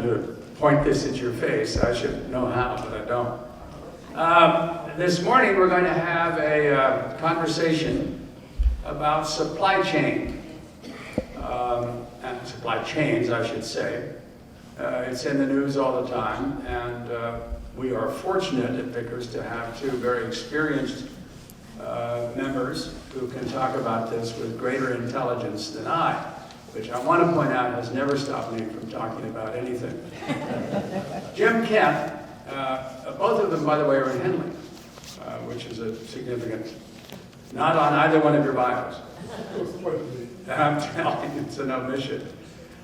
to point this at your face. I should know how, but I don't. This morning we're going to have a conversation about supply chain, and supply chains, I should say. It's in the news all the time, and we are fortunate at Vickers to have two very experienced members who can talk about this with greater intelligence than I, which I want to point out has never stopped me from talking about anything. Jim Kent, both of them, by the way, are in Henley, which is a significant, not on either one of your bios. I'm telling you, it's an omission.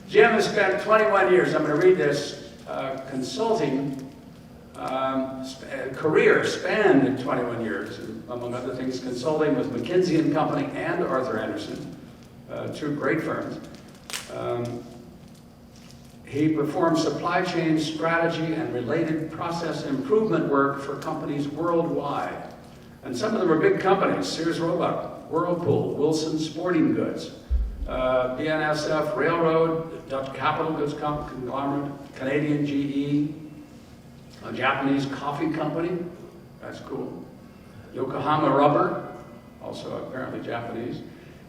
Jim has spent 21 years, I'm going to read this, consulting, career spanned 21 years, among other things, consulting with McKinsey & Company and Arthur Andersen, two great firms. He performed supply chain strategy and related process improvement work for companies worldwide. And some of them are big companies: Sears Roebuck, Whirlpool, Wilson Sporting Goods, BNSF Railroad, Dutch Capital Goods Conglomerate, Canadian GE, a Japanese coffee company, that's cool, Yokohama Rubber, also apparently Japanese.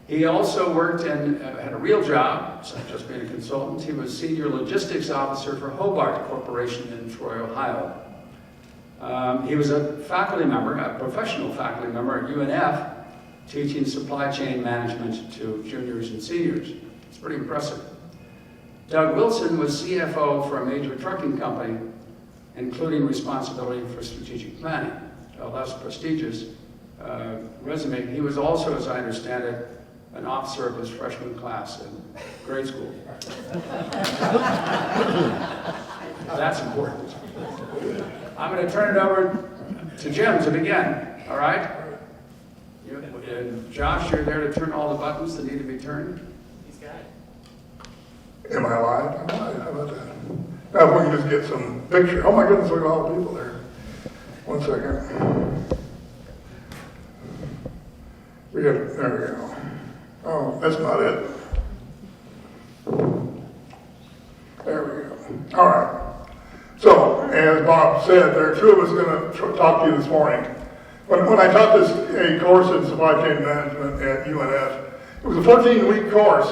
He also worked and had a real job, besides just being a consultant. He was senior logistics officer for Hobart Corporation in Troy, Ohio. He was a faculty member, a professional faculty member at UNF, teaching supply chain management to juniors and seniors. It's pretty impressive. Doug Wilson was CFO for a major trucking company, including responsibility for strategic planning, a less prestigious resume. He was also, as I understand it, an officer of his freshman class in grade school. That's important. I'm going to turn it over to Jim to begin, all right? Josh, you're there to turn all the buttons that need to be turned? He's got it. Am I live? I'm live. How about that? Now, if we can just get some picture. Oh my goodness, look at all the people there. 1 second. There we go. Oh, that's not it. There we go. All right. So, as Bob said, there are two of us going to talk to you this morning. When I taught a course in supply chain management at UNF, it was a 14-week course.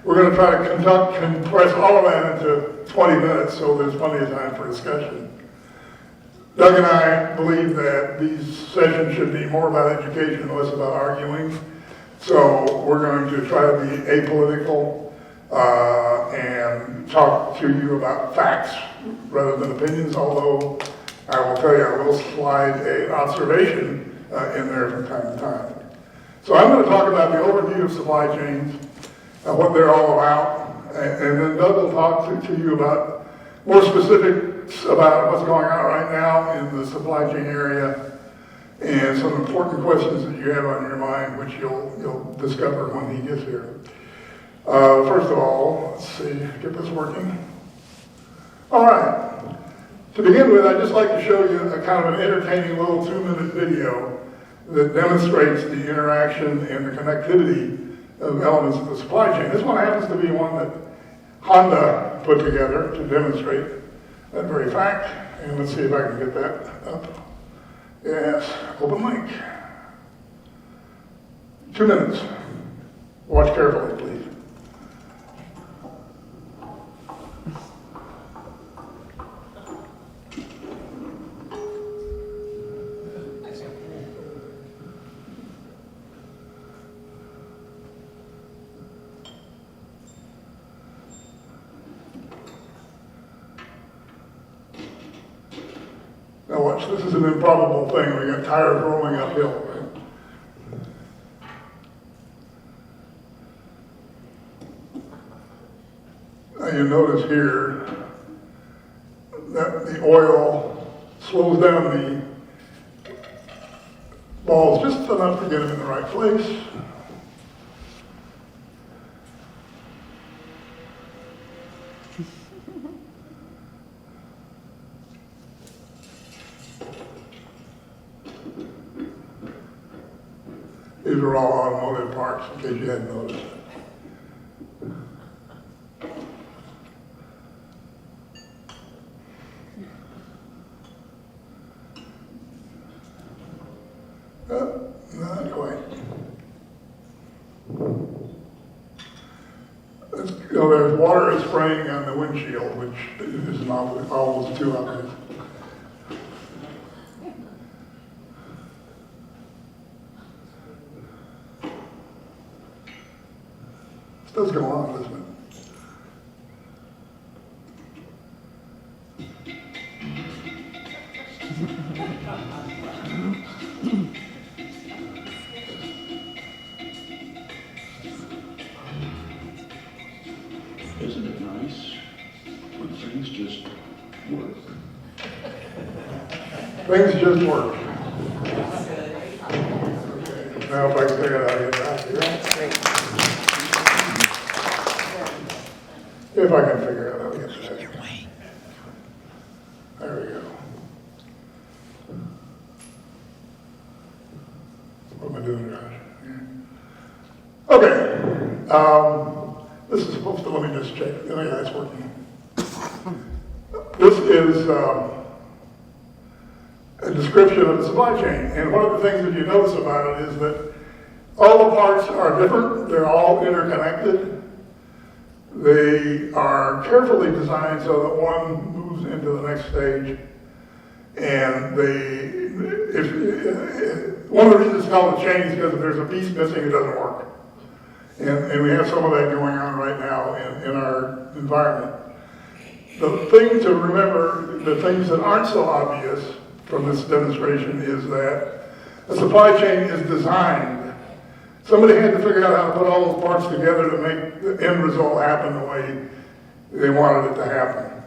We're going to try to compress all of that into 20 minutes, so there's plenty of time for discussion. Doug and I believe that these sessions should be more about education and less about arguing. So we're going to try to be apolitical and talk to you about facts rather than opinions, although I will tell you I will slide an observation in there from time to time. So I'm going to talk about the overview of supply chains, what they're all about, and then Doug will talk to you about more specifics about what's going on right now in the supply chain area and some important questions that you have on your mind, which you'll discover when he gets here. First of all, let's see, get this working. All right. To begin with, I'd just like to show you a kind of an entertaining little 2-minute video that demonstrates the interaction and the connectivity of elements of the supply chain. This one happens to be one that Honda put together to demonstrate that very fact. And let's see if I can get that up. Yes, open link. 2 minutes. Watch carefully, please. Now watch, this is an improbable thing. We got tires rolling uphill, right? Now you notice here that the oil slows down the balls just enough to get them in the right place. These are all automotive parts, in case you hadn't noticed. water is spraying on the windshield, which is almost too obvious. This does go on, doesn't it? Isn't it nice when things just work? Things just work. Now if I can figure out how to get back here. If I can figure out how to get back. There we go. What am I doing, Josh? Okay. This is supposed to, let me just check. Oh, yeah, it's working. This is a description of the supply chain. And one of the things that you notice about it is that all the parts are different. They're all interconnected. They are carefully designed so that one moves into the next stage. And one of the reasons it's called a chain is because if there's a piece missing, it doesn't work. And we have some of that going on right now in our environment. The thing to remember, the things that aren't so obvious from this demonstration is that a supply chain is designed. Somebody had to figure out how to put all those parts together to make the end result happen the way they wanted it to happen.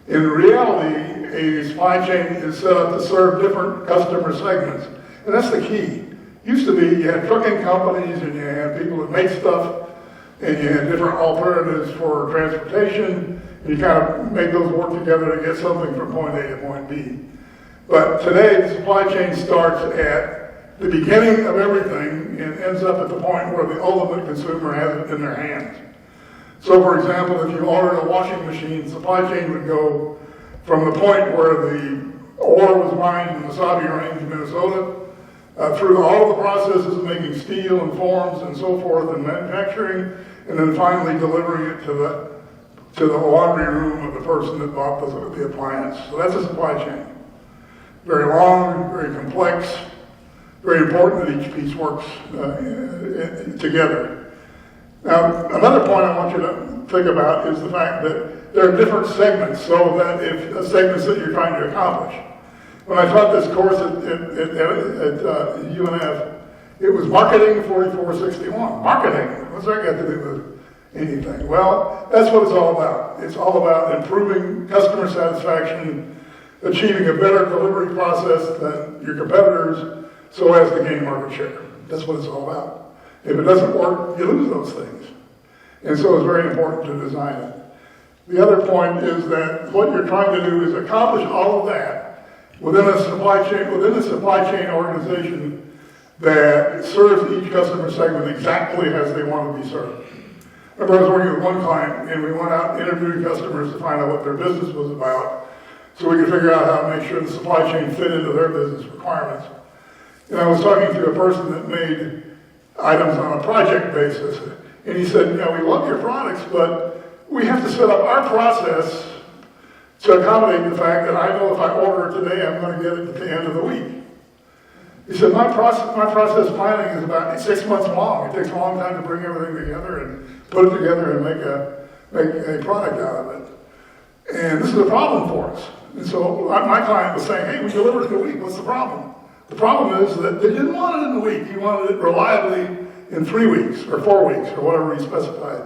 In reality, a supply chain is set up to serve different customer segments. And that's the key. Used to be, you had trucking companies and you had people that make stuff and you had different alternatives for transportation and you kind of made those work together to get something from point A to point B. But today, the supply chain starts at the beginning of everything and ends up at the point where the ultimate consumer has it in their hands. So for example, if you ordered a washing machine, the supply chain would go from the point where the ore was mined in the Wasabi Range in Minnesota, through all the processes of making steel and forms and so forth and manufacturing, and then finally delivering it to the laundry room of the person that bought the appliance. So that's a supply chain. Very long, very complex, very important that each piece works together. Now, another point I want you to think about is the fact that there are different segments, so that if segments that you're trying to accomplish. When I taught this course at UNF, it was Marketing 4461. Marketing, what's that got to do with anything? Well, that's what it's all about. It's all about improving customer satisfaction, achieving a better delivery process than your competitors so as to gain market share. That's what it's all about. If it doesn't work, you lose those things. And so it's very important to design it. The other point is that what you're trying to do is accomplish all of that within a supply chain organization that serves each customer segment exactly as they want to be served. I remember I was working with one client and we went out interviewing customers to find out what their business was about so we could figure out how to make sure the supply chain fit into their business requirements. And I was talking to a person that made items on a project basis, and he said, we love your products, but we have to set up our process to accommodate the fact that I know if I order it today, I'm going to get it at the end of the week. He said, my process planning is about 6 months long. It takes a long time to bring everything together and put it together and make a product out of it. And this is a problem for us. And so my client was saying, hey, we delivered it in a week. What's the problem? The problem is that they didn't want it in a week. He wanted it reliably in 3 weeks or 4 weeks or whatever he specified.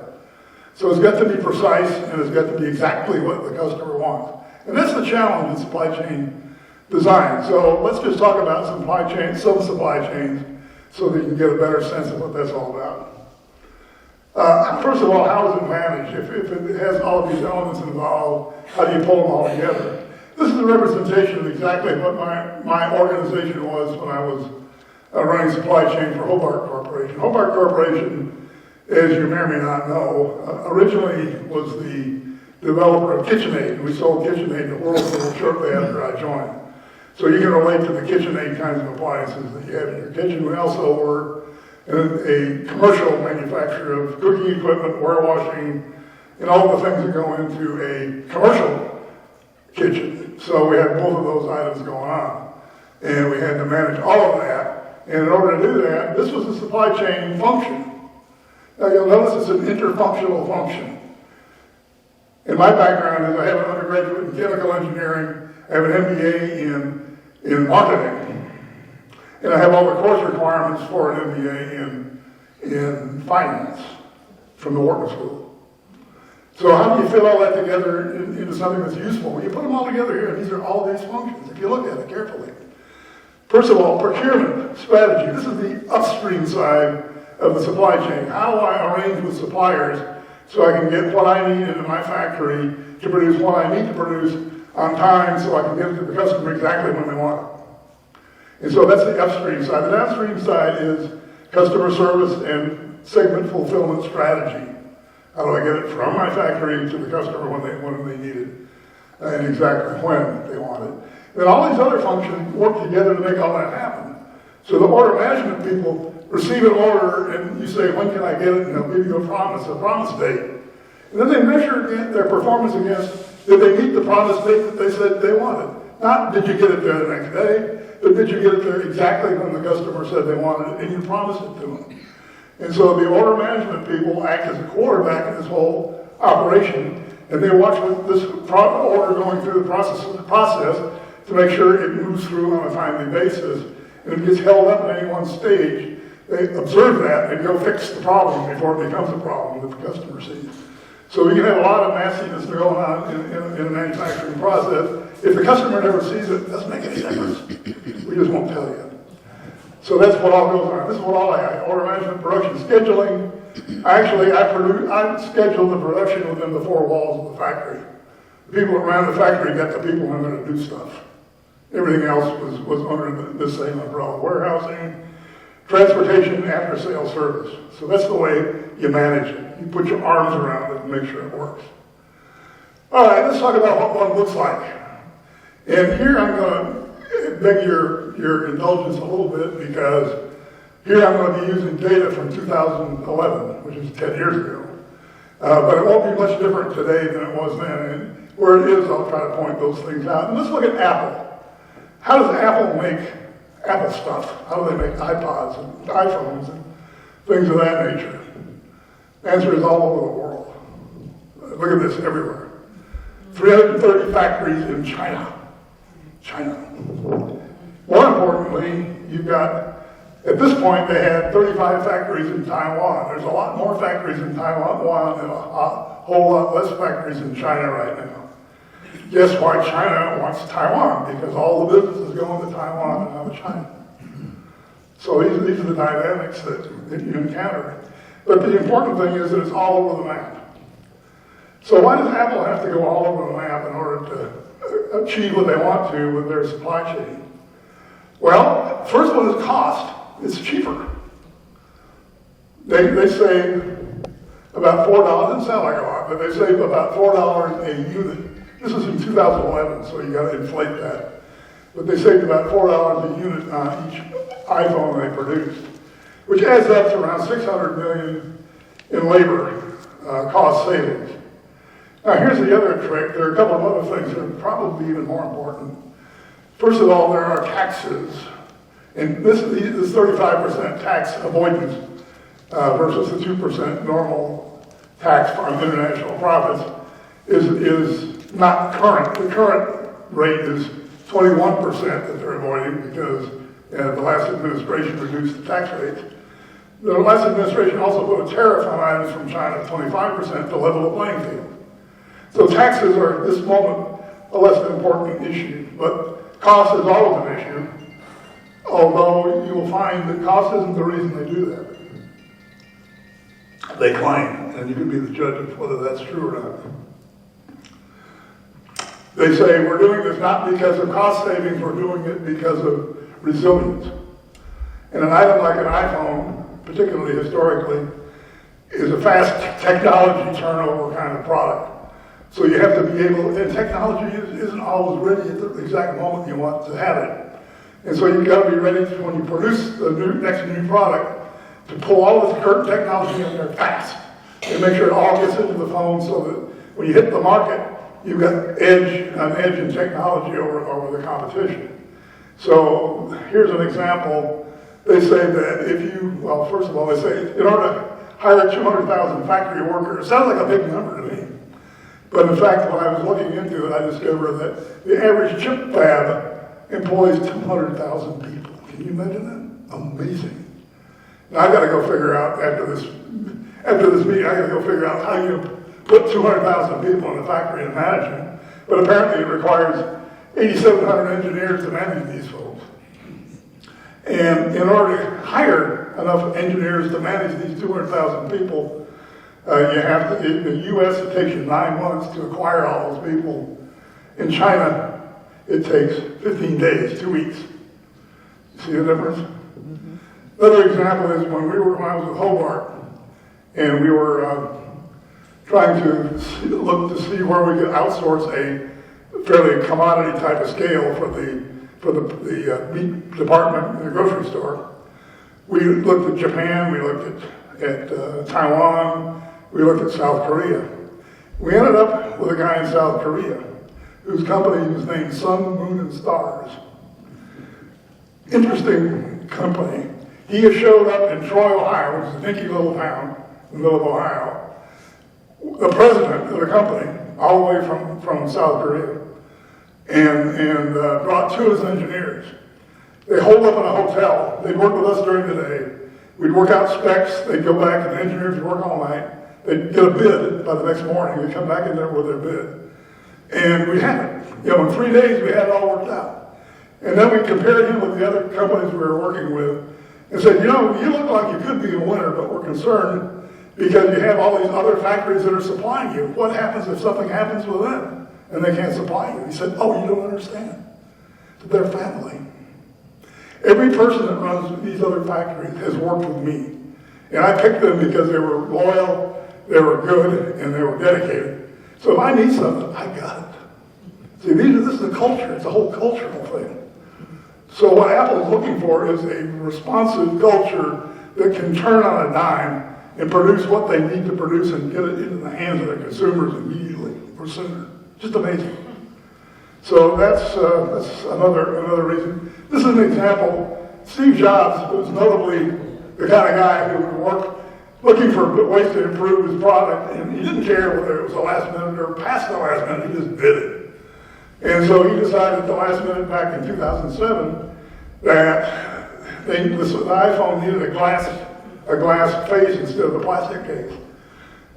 So it's got to be precise and it's got to be exactly what the customer wants. And that's the challenge in supply chain design. So let's just talk about some supply chains, so that you can get a better sense of what that's all about. First of all, how is it managed? If it has all of these elements involved, how do you pull them all together? This is a representation of exactly what my organization was when I was running supply chain for Hobart Corporation. Hobart Corporation, as you may or may not know, originally was the developer of KitchenAid. We sold KitchenAid to Whirlpool shortly after I joined. So you can relate to the KitchenAid kinds of appliances that you have in your kitchen. We also were a commercial manufacturer of cooking equipment, warewashing, and all the things that go into a commercial kitchen. So we had both of those items going on. And we had to manage all of that. And in order to do that, this was a supply chain function. Now you'll notice it's an interfunctional function. And my background is I have an undergraduate in chemical engineering, I have an MBA in marketing, and I have all the course requirements for an MBA in finance from the Wharton School. So how do you fit all that together into something that's useful? Well, you put them all together here, and these are all these functions, if you look at it carefully. First of all, procurement strategy. This is the upstream side of the supply chain. How do I arrange with suppliers so I can get what I need into my factory to produce what I need to produce on time so I can get it to the customer exactly when they want it. And so that's the upstream side. The downstream side is customer service and segment fulfillment strategy. How do I get it from my factory to the customer when they need it and exactly when they want it. Then all these other functions work together to make all that happen. So the order management people receive an order and you say, when can I get it? And they'll give you a promise date. And then they measure their performance against, did they meet the promise date that they said they wanted? Not did you get it there the next day, but did you get it there exactly when the customer said they wanted it and you promised it to them? And so the order management people act as a quarterback in this whole operation, and they watch this order going through the process to make sure it moves through on a timely basis. And if it gets held up at any one stage, they observe that and go fix the problem before it becomes a problem that the customer sees. So we can have a lot of nastiness going on in a manufacturing process. If the customer never sees it, it doesn't make any difference. We just won't tell you. So that's what all goes on. This is what all I have. Order management, production, scheduling. I schedule the production within the four walls of the factory. The people around the factory got the people who are going to do stuff. Everything else was under the same umbrella. Warehousing, transportation, after sales service. So that's the way you manage it. You put your arms around it and make sure it works. All right, let's talk about what one looks like. And here I'm going to beg your indulgence a little bit because here I'm going to be using data from 2011, which is 10 years ago. But it won't be much different today than it was then. And where it is, I'll try to point those things out. And let's look at Apple. How does Apple make Apple stuff? How do they make iPods and iPhones and things of that nature? The answer is all over the world. Look at this everywhere. 330 factories in China. More importantly, you've got, at this point, they had 35 factories in Taiwan. There's a lot more factories in Taiwan and a whole lot less factories in China right now. Guess why China wants Taiwan? Because all the business is going to Taiwan and not to China. So these are the dynamics that you encounter. But the important thing is that it's all over the map. So why does Apple have to go all over the map in order to achieve what they want to with their supply chain? Well, first one is cost. It's cheaper. They save about $4, doesn't sound like a lot, but they save about $4 a unit. This was in 2011, so you got to inflate that. But they saved about $4 a unit on each iPhone they produced, which adds up to around $600 million in labor cost savings. Now here's the other trick. There are a couple of other things that are probably even more important. First of all, there are taxes. And this 35% tax avoidance versus the 2% normal tax on international profits is not current. The current rate is 21% that they're avoiding because the last administration reduced the tax rates. The last administration also put a tariff on items from China of 25% to level the playing field. So taxes are, at this moment, a less important issue, but cost is always an issue, although you will find that cost isn't the reason they do that. They claim, and you can be the judge of whether that's true or not. They say, we're doing this not because of cost savings, we're doing it because of resilience. And an item like an iPhone, particularly historically, is a fast technology turnover kind of product. So you have to be able, and technology isn't always ready at the exact moment you want to have it. And so you've got to be ready to, when you produce the next new product, to pull all this current technology in there fast, They make sure it all gets into the phone so that when you hit the market, you've got an edge in technology over the competition. So here's an example. They say that well, first of all, they say in order to hire 200,000 factory workers, it sounds like a big number to me. But in fact, when I was looking into it, I discovered that the average chip fab employs 200,000 people. Can you imagine that? Amazing. Now I've got to go figure out after this meeting, I got to go figure out how you put 200,000 people in a factory and manage them. But apparently it requires 8,700 engineers to manage these folks. And in order to hire enough engineers to manage these 200,000 people, you have to, in the US, it takes you 9 months to acquire all those people. In China, it takes 15 days, 2 weeks. See the difference? Mm-hmm. Another example is when I was with Hobart, and we were trying to look to see where we could outsource a fairly commodity type of scale for the meat department in the grocery store. We looked at Japan, we looked at Taiwan, we looked at South Korea. We ended up with a guy in South Korea whose company was named Sun, Moon, and Stars. Interesting company. He has showed up in Troy, Ohio, which is a dinky little town in the middle of Ohio. The president of the company, all the way from South Korea, and brought 2 of his engineers. They hold up in a hotel. They'd work with us during the day. We'd work out specs. They'd go back, and the engineers would work all night. They'd get a bid by the next morning. They'd come back in there with their bid. And we had it. In 3 days, we had it all worked out. And then we compared him with the other companies we were working with and said, you look like you could be a winner, but we're concerned because you have all these other factories that are supplying you. What happens if something happens with them and they can't supply you? He said, oh, you don't understand. They're family. Every person that runs these other factories has worked with me. And I picked them because they were loyal, they were good, and they were dedicated. So if I need something, I got it. See, this is a culture. It's a whole cultural thing. So what Apple is looking for is a responsive culture that can turn on a dime and produce what they need to produce and get it into the hands of the consumers immediately or sooner. Just amazing. So that's another reason. This is an example. Steve Jobs was notably the kind of guy who would work looking for ways to improve his product, and he didn't care whether it was the last minute or past the last minute. He just did it. And so he decided at the last minute back in 2007 that the iPhone needed a glass face instead of a plastic case.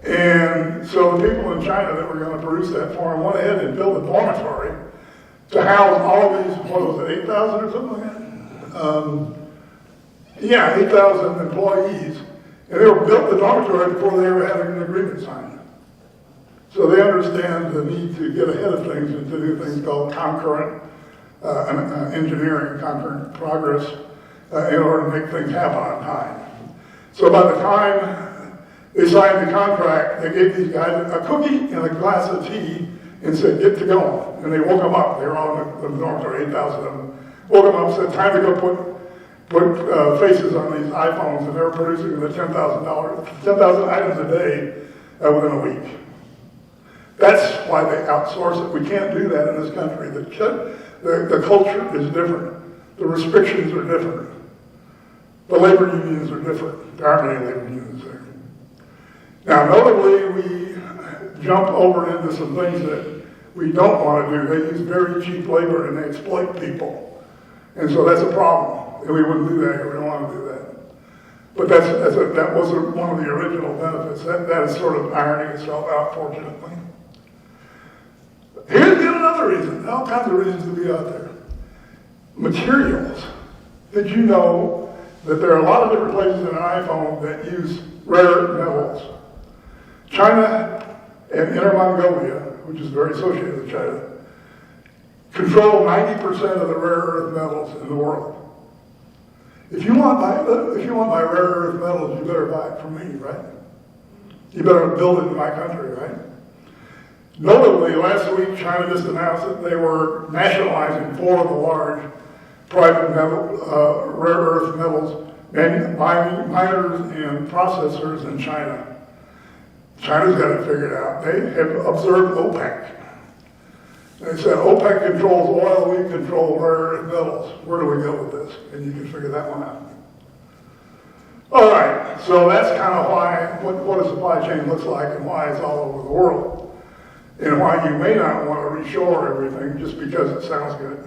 And so the people in China that were going to produce that for him went ahead and built a dormitory to house all of these, what was it, 8,000 or something like that? 8,000 employees. And they were built the dormitory before they ever had an agreement signed. So they understand the need to get ahead of things and to do things called concurrent engineering, concurrent progress, in order to make things happen on time. So by the time they signed the contract, they gave these guys a cookie and a glass of tea and said, get to going. And they woke them up. They were all in the dormitory, 8,000 of them. Woke them up and said, time to go put faces on these iPhones, and they were producing the 10,000 items a day within a week. That's why they outsource it. We can't do that in this country. The culture is different. The restrictions are different. The labor unions are different. There aren't any labor unions there. Now, notably, we jump over into some things that we don't want to do. They use very cheap labor and they exploit people. And so that's a problem. And we wouldn't do that, or we don't want to do that. But that wasn't one of the original benefits. That is sort of ironing itself out, fortunately. Here's yet another reason. All kinds of reasons to be out there. Materials. Did you know that there are a lot of different places in an iPhone that use rare earth metals? China and Inner Mongolia, which is very associated with China, control 90% of the rare earth metals in the world. If you want my rare earth metals, you better buy it from me, right? You better build it in my country, right? Notably, last week, China just announced that they were nationalizing 4 of the large private rare earth metals miners and processors in China. China's got it figured out. They have observed OPEC. They said OPEC controls oil, we control rare earth metals. Where do we go with this? And you can figure that one out. All right, so that's kind of why, what a supply chain looks like and why it's all over the world. And why you may not want to reshore everything just because it sounds good.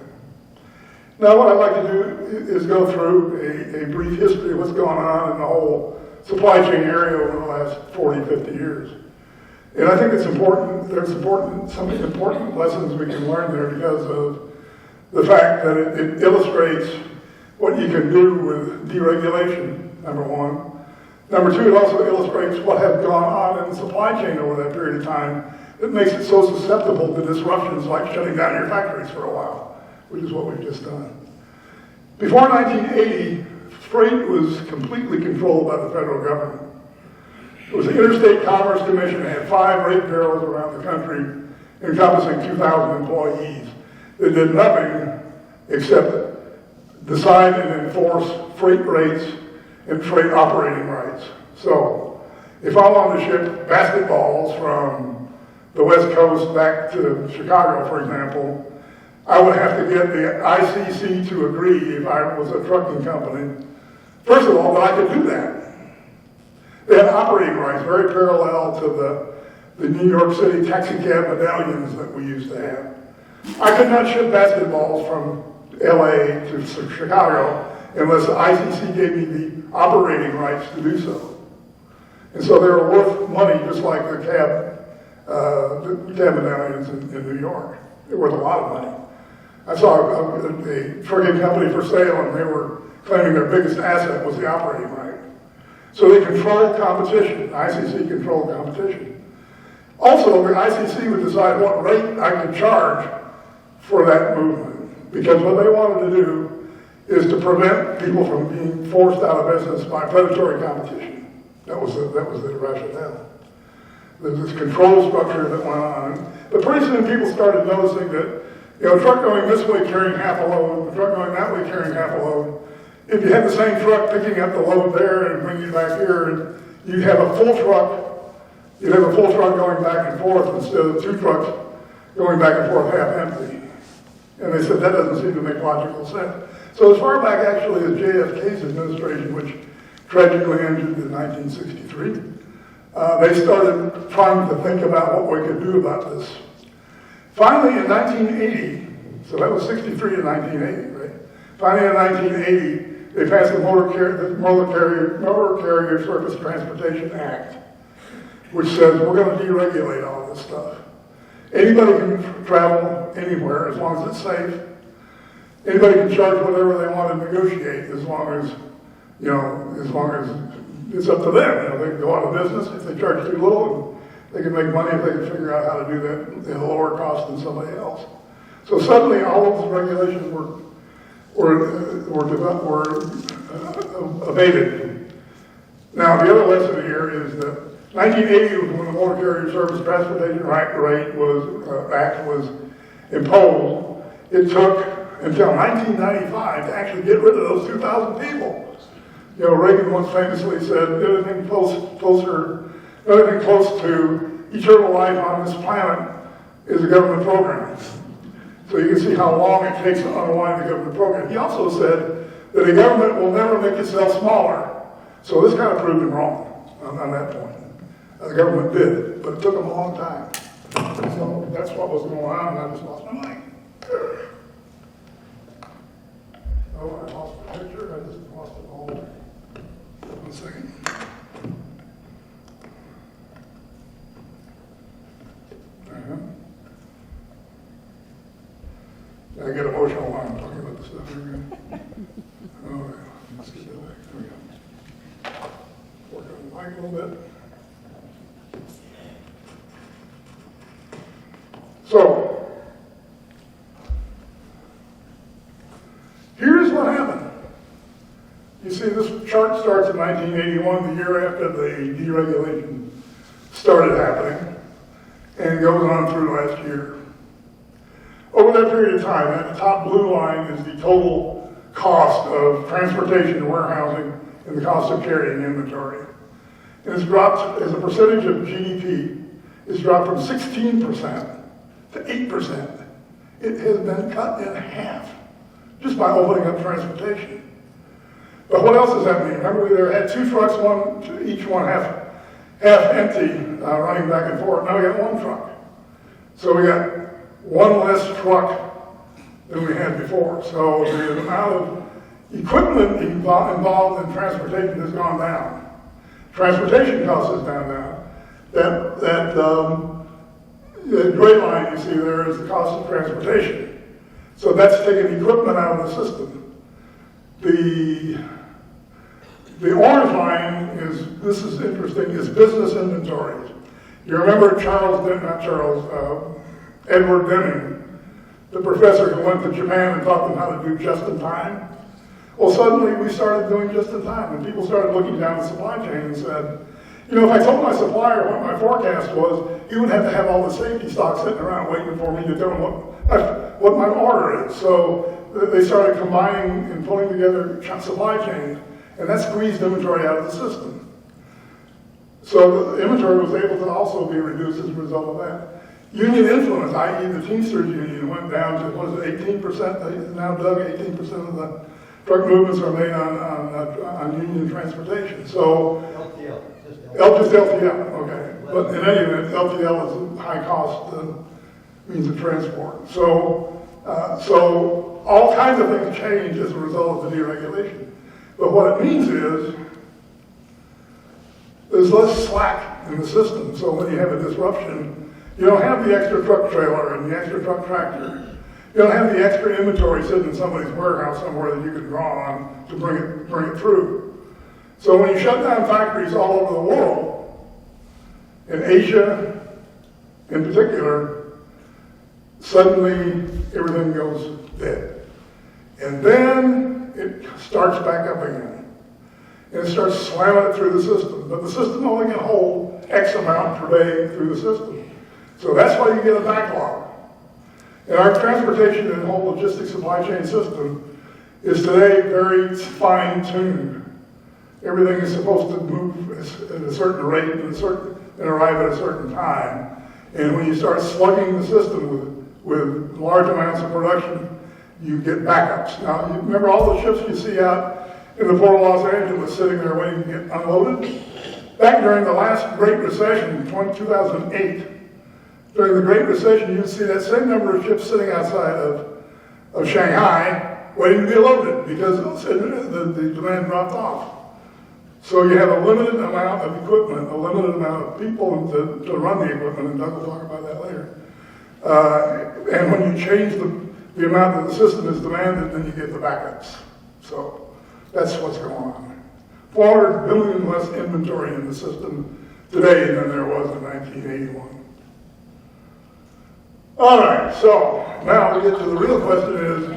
Now what I'd like to do is go through a brief history of what's going on in the whole supply chain area over the last 40, 50 years. And I think it's important, there's some important lessons we can learn there because of the fact that it illustrates what you can do with deregulation, number one. Number two, it also illustrates what has gone on in the supply chain over that period of time that makes it so susceptible to disruptions like shutting down your factories for a while, which is what we've just done. Before 1980, freight was completely controlled by the federal government. It was the Interstate Commerce Commission that had 5 rate bureaus around the country encompassing 2,000 employees that did nothing except decide and enforce freight rates and freight operating rights. So if I wanted to ship basketballs from the West Coast back to Chicago, for example, I would have to get the ICC to agree if I was a trucking company. First of all, that I could do that. They had operating rights very parallel to the New York City taxi cab medallions that we used to have. I could not ship basketballs from LA to Chicago unless the ICC gave me the operating rights to do so. And so they were worth money just like the cab medallions in New York. They were worth a lot of money. I saw a trucking company for sale and they were claiming their biggest asset was the operating right. So they controlled competition. ICC controlled competition. Also, the ICC would decide what rate I could charge for that movement. Because what they wanted to do is to prevent people from being forced out of business by predatory competition. That was the rationale. There's this control structure that went on. But pretty soon people started noticing that, a truck going this way carrying half a load, a truck going that way carrying half a load. If you had the same truck picking up the load there and bringing it back here, and you'd have a full truck going back and forth instead of 2 trucks going back and forth half empty. And they said that doesn't seem to make logical sense. So as far back actually as JFK's administration, which tragically ended in 1963, they started trying to think about what we could do about this. Finally, in 1980, so that was 63 to 1980, right? Finally, in 1980, they passed the Motor Carrier Surface Transportation Act, which says we're going to deregulate all this stuff. Anybody can travel anywhere as long as it's safe. Anybody can charge whatever they want to negotiate as long as it's up to them. They can go out of business if they charge too little. They can make money if they can figure out how to do that at a lower cost than somebody else. So suddenly all of those regulations were abated. Now the other lesson here is that 1980 was when the Motor Carrier Surface Transportation Act was imposed. It took until 1995 to actually get rid of those 2,000 people. Reagan once famously said, anything close to eternal life on this planet is a government program. So you can see how long it takes to unwind the government program. He also said that a government will never make itself smaller. So this kind of proved him wrong on that point. The government did, but it took them a long time. So that's what was going on, and I just lost my mind. Oh, I lost my picture. I just lost it all. 1 second. I get emotional when I'm talking about this stuff here. Oh, let's get that back. There we go. Work on the mic a little bit. So, here's what happened. You see, this chart starts in 1981, the year after the deregulation started happening, and goes on through last year. Over that period of time, at the top blue line is the total cost of transportation and warehousing and the cost of carrying inventory. and has dropped as a percentage of GDP, it's dropped from 16% to 8%. It has been cut in half just by opening up transportation. But what else does that mean? Remember, we there had 2 trucks, each one half empty, running back and forth. Now we got 1 truck. So we got 1 less truck than we had before. So the amount of equipment involved in transportation has gone down. Transportation costs has gone down. The gray line you see there is the cost of transportation. So that's taking equipment out of the system. The orange line this is interesting, is business inventories. You remember Edward Deming, the professor who went to Japan and taught them how to do just in time? Well, suddenly we started doing just in time, and people started looking down the supply chain and said, if I told my supplier what my forecast was, he would have to have all the safety stock sitting around waiting for me to tell him what my order is. So they started combining and pulling together supply chains, and that squeezed inventory out of the system. So the inventory was able to also be reduced as a result of that. Union influence, i.e. the Teamsters Union, went down to, 18%? Now, Doug, 18% of the truck movements are made on union transportation. So just LTL, okay. But in any event, LTL is a high cost means of transport. So all kinds of things change as a result of the deregulation. But what it means is there's less slack in the system. So when you have a disruption, you don't have the extra truck trailer and the extra truck tractor. You don't have the extra inventory sitting in somebody's warehouse somewhere that you can draw on to bring it through. So when you shut down factories all over the world, in Asia in particular, suddenly everything goes dead. And then it starts back up again. And it starts slamming it through the system. But the system only can hold X amount per day through the system. So that's why you get a backlog. And our transportation and whole logistics supply chain system is today very fine-tuned. Everything is supposed to move at a certain rate and arrive at a certain time. And when you start slugging the system with large amounts of production, you get backups. Now, you remember all the ships you see out in the Port of Los Angeles sitting there waiting to get unloaded? Back during the last Great Recession in 2008, during the Great Recession, you'd see that same number of ships sitting outside of Shanghai waiting to be loaded because the demand dropped off. So you have a limited amount of equipment, a limited amount of people to run the equipment, and Doug will talk about that later. And when you change the amount that the system is demanded, then you get the backups. So that's what's going on. 400 billion less inventory in the system today than there was in 1981. All right, so now we get to the real question is,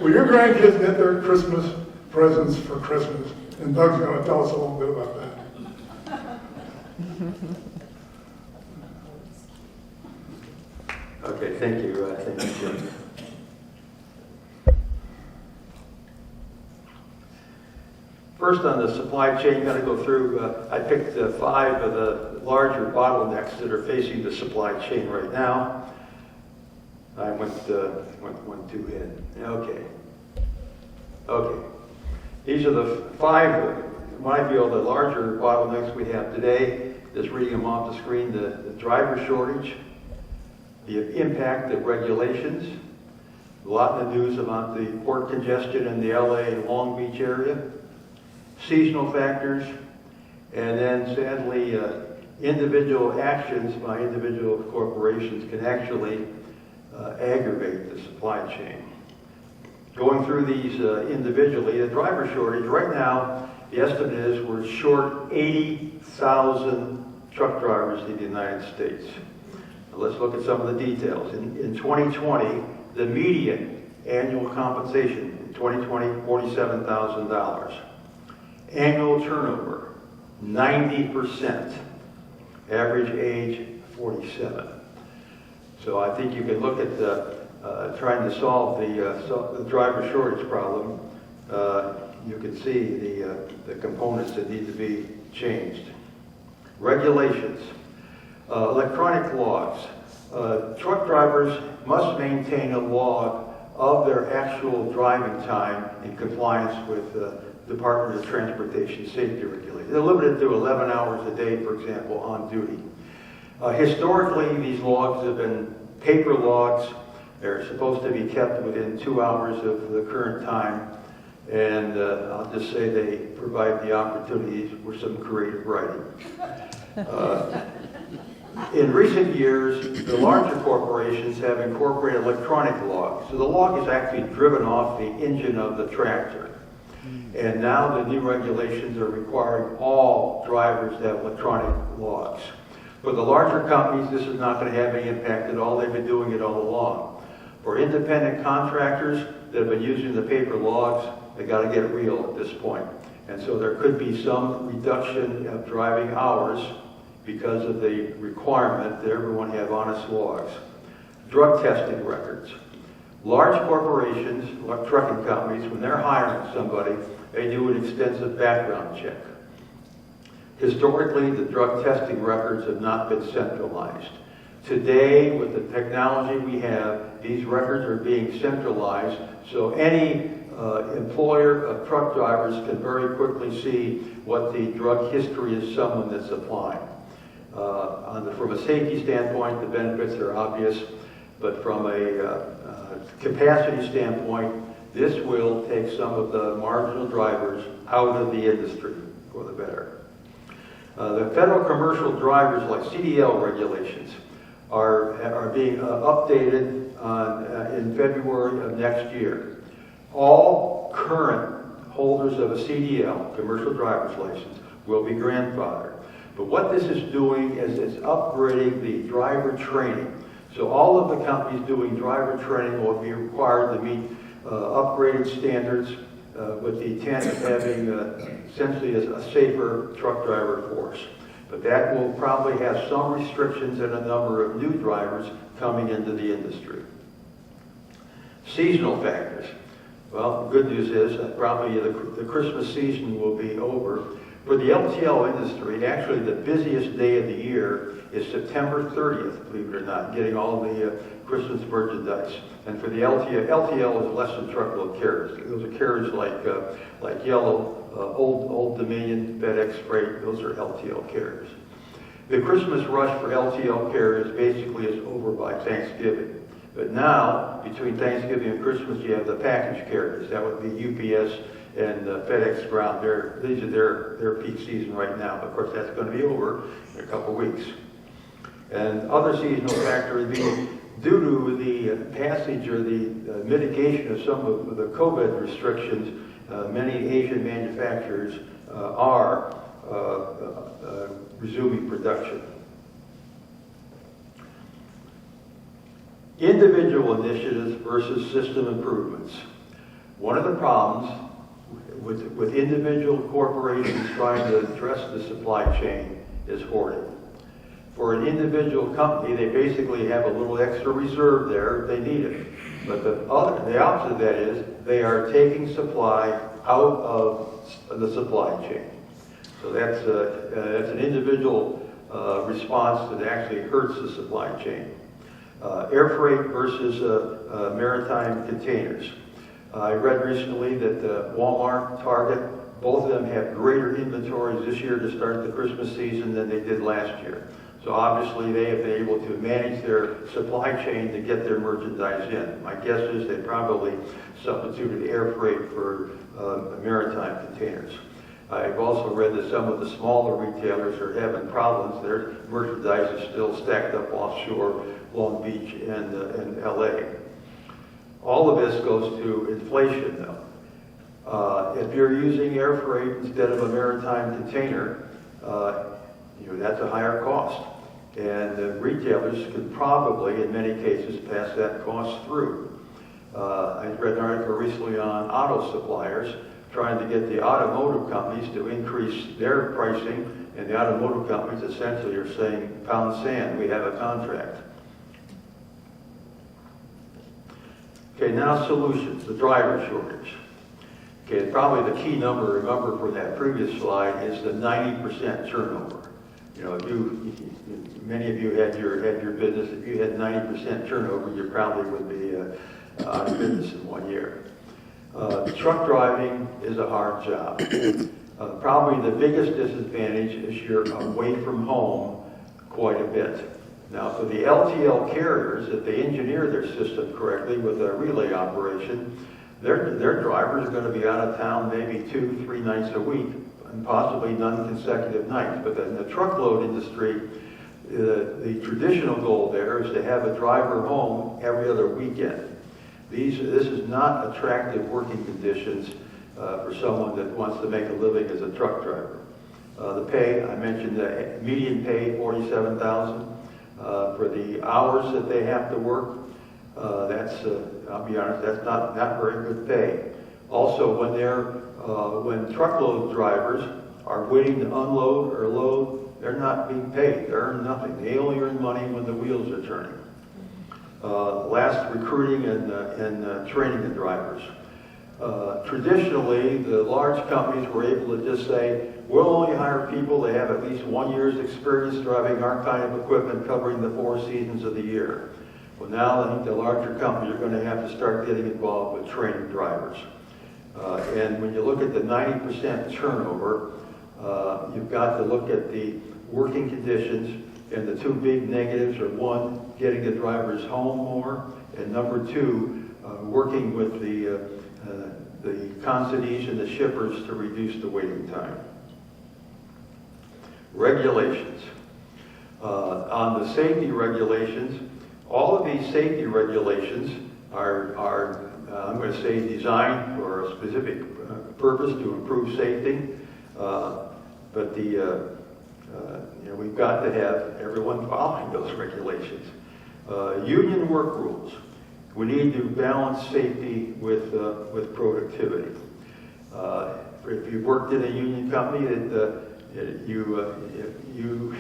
will your grandkids get their Christmas presents for Christmas? And Doug's going to tell us a little bit about that. Okay, thank you, Jim. First on the supply chain, got to go through, I picked 5 of the larger bottlenecks that are facing the supply chain right now. I went 2 in. Okay. These are the 5, in my view, the larger bottlenecks we have today. Just reading them off the screen, the driver shortage, the impact of regulations, a lot in the news about the port congestion in the LA and Long Beach area, seasonal factors, and then sadly, individual actions by individual corporations can actually aggravate the supply chain. Going through these individually, the driver shortage, right now, the estimate is we're short 80,000 truck drivers in the United States. Now let's look at some of the details. In 2020, the median annual compensation in 2020, $47,000. Annual turnover, 90%. Average age, 47. So I think you can look at trying to solve the driver shortage problem. You can see the components that need to be changed. Regulations. Electronic logs. Truck drivers must maintain a log of their actual driving time in compliance with Department of Transportation safety regulations. They're limited to 11 hours a day, for example, on duty. Historically, these logs have been paper logs. They're supposed to be kept within 2 hours of the current time. And I'll just say they provide the opportunities for some creative writing. In recent years, the larger corporations have incorporated electronic logs. So the log is actually driven off the engine of the tractor. And now the new regulations are requiring all drivers to have electronic logs. For the larger companies, this is not going to have any impact at all. They've been doing it all along. For independent contractors that have been using the paper logs, they got to get real at this point. And so there could be some reduction of driving hours because of the requirement that everyone have honest logs. Drug testing records. Large corporations, like trucking companies, when they're hiring somebody, they do an extensive background check. Historically, the drug testing records have not been centralized. Today, with the technology we have, these records are being centralized, so any employer of truck drivers can very quickly see what the drug history is someone that's applying. From a safety standpoint, the benefits are obvious, but from a capacity standpoint, this will take some of the marginal drivers out of the industry for the better. The federal commercial drivers, like CDL regulations, are being updated in February of next year. All current holders of a CDL, commercial driver's license, will be grandfathered. But what this is doing is it's upgrading the driver training. So all of the companies doing driver training will be required to meet upgraded standards with the intent of having essentially a safer truck driver force. But that will probably have some restrictions and a number of new drivers coming into the industry. Seasonal factors. Well, the good news is that probably the Christmas season will be over. For the LTL industry, actually the busiest day of the year is September 30th, believe it or not, getting all the Christmas merchandise. And for the LTL is less than truckload carriers. Those are carriers like Yellow, Old Dominion, FedEx Freight. Those are LTL carriers. The Christmas rush for LTL carriers basically is over by Thanksgiving. But now, between Thanksgiving and Christmas, you have the package carriers. That would be UPS and FedEx Ground. These are their peak season right now. Of course, that's going to be over in a couple weeks. And other seasonal factors would be due to the passage or the mitigation of some of the COVID restrictions. Many Asian manufacturers are resuming production. Individual initiatives versus system improvements. One of the problems with individual corporations trying to address the supply chain is hoarding. For an individual company, they basically have a little extra reserve there if they need it. But the opposite of that is they are taking supply out of the supply chain. So that's an individual response that actually hurts the supply chain. Air freight versus maritime containers. I read recently that Walmart, Target, both of them have greater inventories this year to start the Christmas season than they did last year. So obviously they have been able to manage their supply chain to get their merchandise in. My guess is they probably substituted air freight for maritime containers. I've also read that some of the smaller retailers are having problems. Their merchandise is still stacked up offshore, Long Beach and LA. All of this goes to inflation, though. If you're using air freight instead of a maritime container, that's a higher cost. And retailers can probably, in many cases, pass that cost through. I read an article recently on auto suppliers trying to get the automotive companies to increase their pricing, and the automotive companies essentially are saying, pound sand, we have a contract. Okay, now solutions, the driver shortage. Okay, probably the key number, remember from that previous slide, is the 90% turnover. many of you had your business. If you had 90% turnover, you probably would be out of business in 1 year. Truck driving is a hard job. Probably the biggest disadvantage is you're away from home quite a bit. Now, for the LTL carriers, if they engineer their system correctly with a relay operation, their drivers are going to be out of town maybe 2-3 nights a week, and possibly non-consecutive nights. But in the truckload industry, the traditional goal there is to have a driver home every other weekend. This is not attractive working conditions for someone that wants to make a living as a truck driver. The pay, I mentioned the median pay, $47,000. For the hours that they have to work, I'll be honest, that's not very good pay. Also, when truckload drivers are waiting to unload or load, they're not being paid. They earn nothing. They only earn money when the wheels are turning. Last, recruiting and training the drivers. Traditionally, the large companies were able to just say, we'll only hire people that have at least 1 year's experience driving our kind of equipment covering the 4 seasons of the year. Well, now I think the larger companies are going to have to start getting involved with training drivers. And when you look at the 90% turnover, you've got to look at the working conditions, and the 2 big negatives are, 1, getting the drivers home more, and number 2, working with the consignees and the shippers to reduce the waiting time. Regulations. On the safety regulations, all of these safety regulations are I'm going to say, designed for a specific purpose to improve safety. But we've got to have everyone following those regulations. Union work rules. We need to balance safety with productivity. If you've worked in a union company, you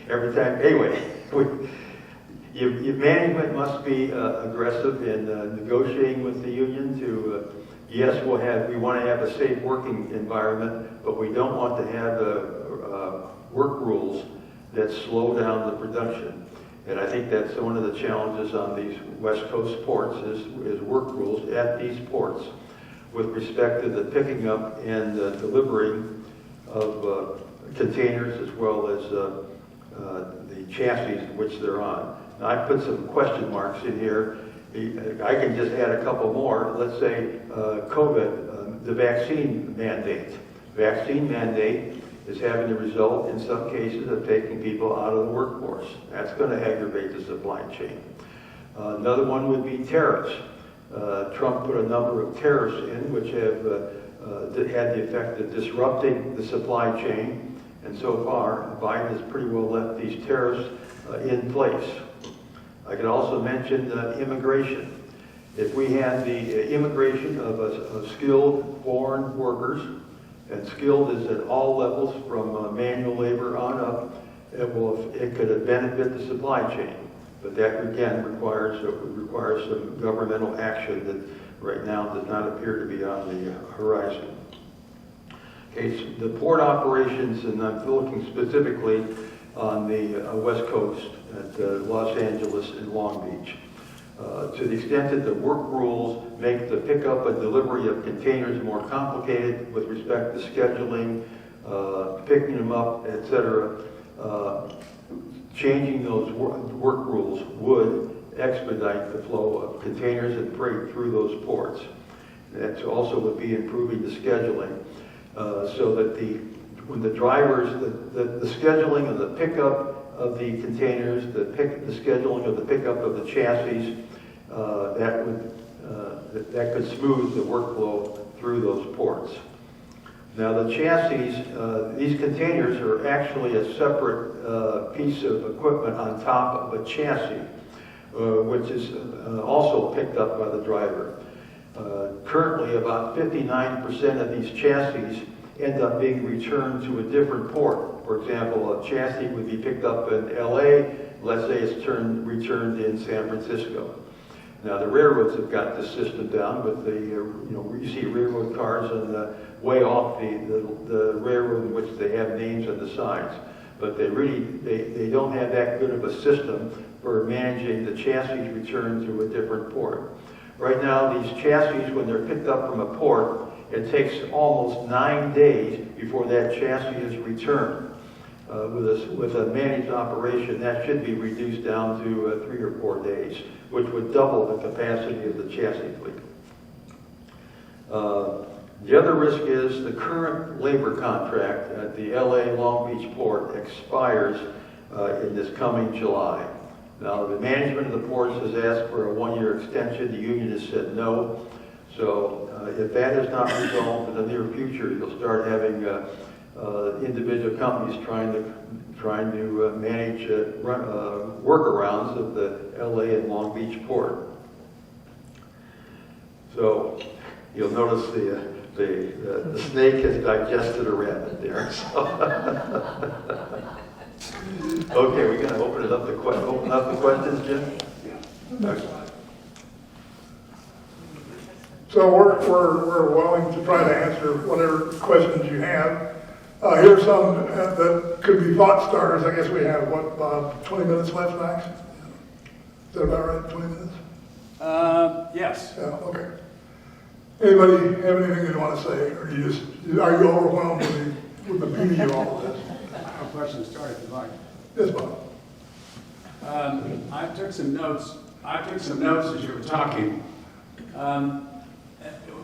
every time anyway. Management must be aggressive in negotiating with the union to. Yes, we want to have a safe working environment, but we don't want to have work rules that slow down the production. And I think that's one of the challenges on these West Coast ports is work rules at these ports with respect to the picking up and delivering of containers as well as the chassis which they're on. Now, I put some question marks in here. I can just add a couple more. Let's say COVID, the vaccine mandate. Vaccine mandate is having the result in some cases of taking people out of the workforce. That's going to aggravate the supply chain. Another one would be tariffs. Trump put a number of tariffs in which have had the effect of disrupting the supply chain. And so far, Biden has pretty well left these tariffs in place. I can also mention immigration. If we had the immigration of skilled foreign workers, and skilled is at all levels from manual labor on up, it could benefit the supply chain. But that again requires some governmental action that right now does not appear to be on the horizon. Okay, so the port operations, and I'm looking specifically on the West Coast at Los Angeles and Long Beach. To the extent that the work rules make the pickup and delivery of containers more complicated with respect to scheduling, picking them up, etc., changing those work rules would expedite the flow of containers and freight through those ports. That also would be improving the scheduling so that when the drivers, the scheduling of the pickup of the containers, the scheduling of the pickup of the chassis, that could smooth the workflow through those ports. Now the chassis, these containers are actually a separate piece of equipment on top of a chassis, which is also picked up by the driver. Currently, about 59% of these chassis end up being returned to a different port. For example, a chassis would be picked up in LA, let's say it's returned in San Francisco. Now the railroads have got this system down with you see railroad cars on the way off the railroad in which they have names on the sides. but they don't have that good of a system for managing the chassis return to a different port. Right now, these chassis, when they're picked up from a port, it takes almost 9 days before that chassis is returned. With a managed operation, that should be reduced down to 3 or 4 days, which would double the capacity of the chassis fleet. The other risk is the current labor contract at the LA Long Beach port expires in this coming July. Now, the management of the ports has asked for a 1-year extension. The union has said no. So if that is not resolved in the near future, you'll start having individual companies trying to manage workarounds of the LA and Long Beach port. So you'll notice the snake has digested a rabbit there. So. Okay, we're going to open it up to questions, Jim? Next slide. So we're willing to try to answer whatever questions you have. Here's some that could be thought starters. I guess we have, 20 minutes left, Max? Is that about right, 20 minutes? Yes. Yeah, okay. Anybody have anything they want to say, or are you overwhelmed with the beauty of all of this? I have a question to start if you'd like. Yes, Bob. I took some notes as you were talking.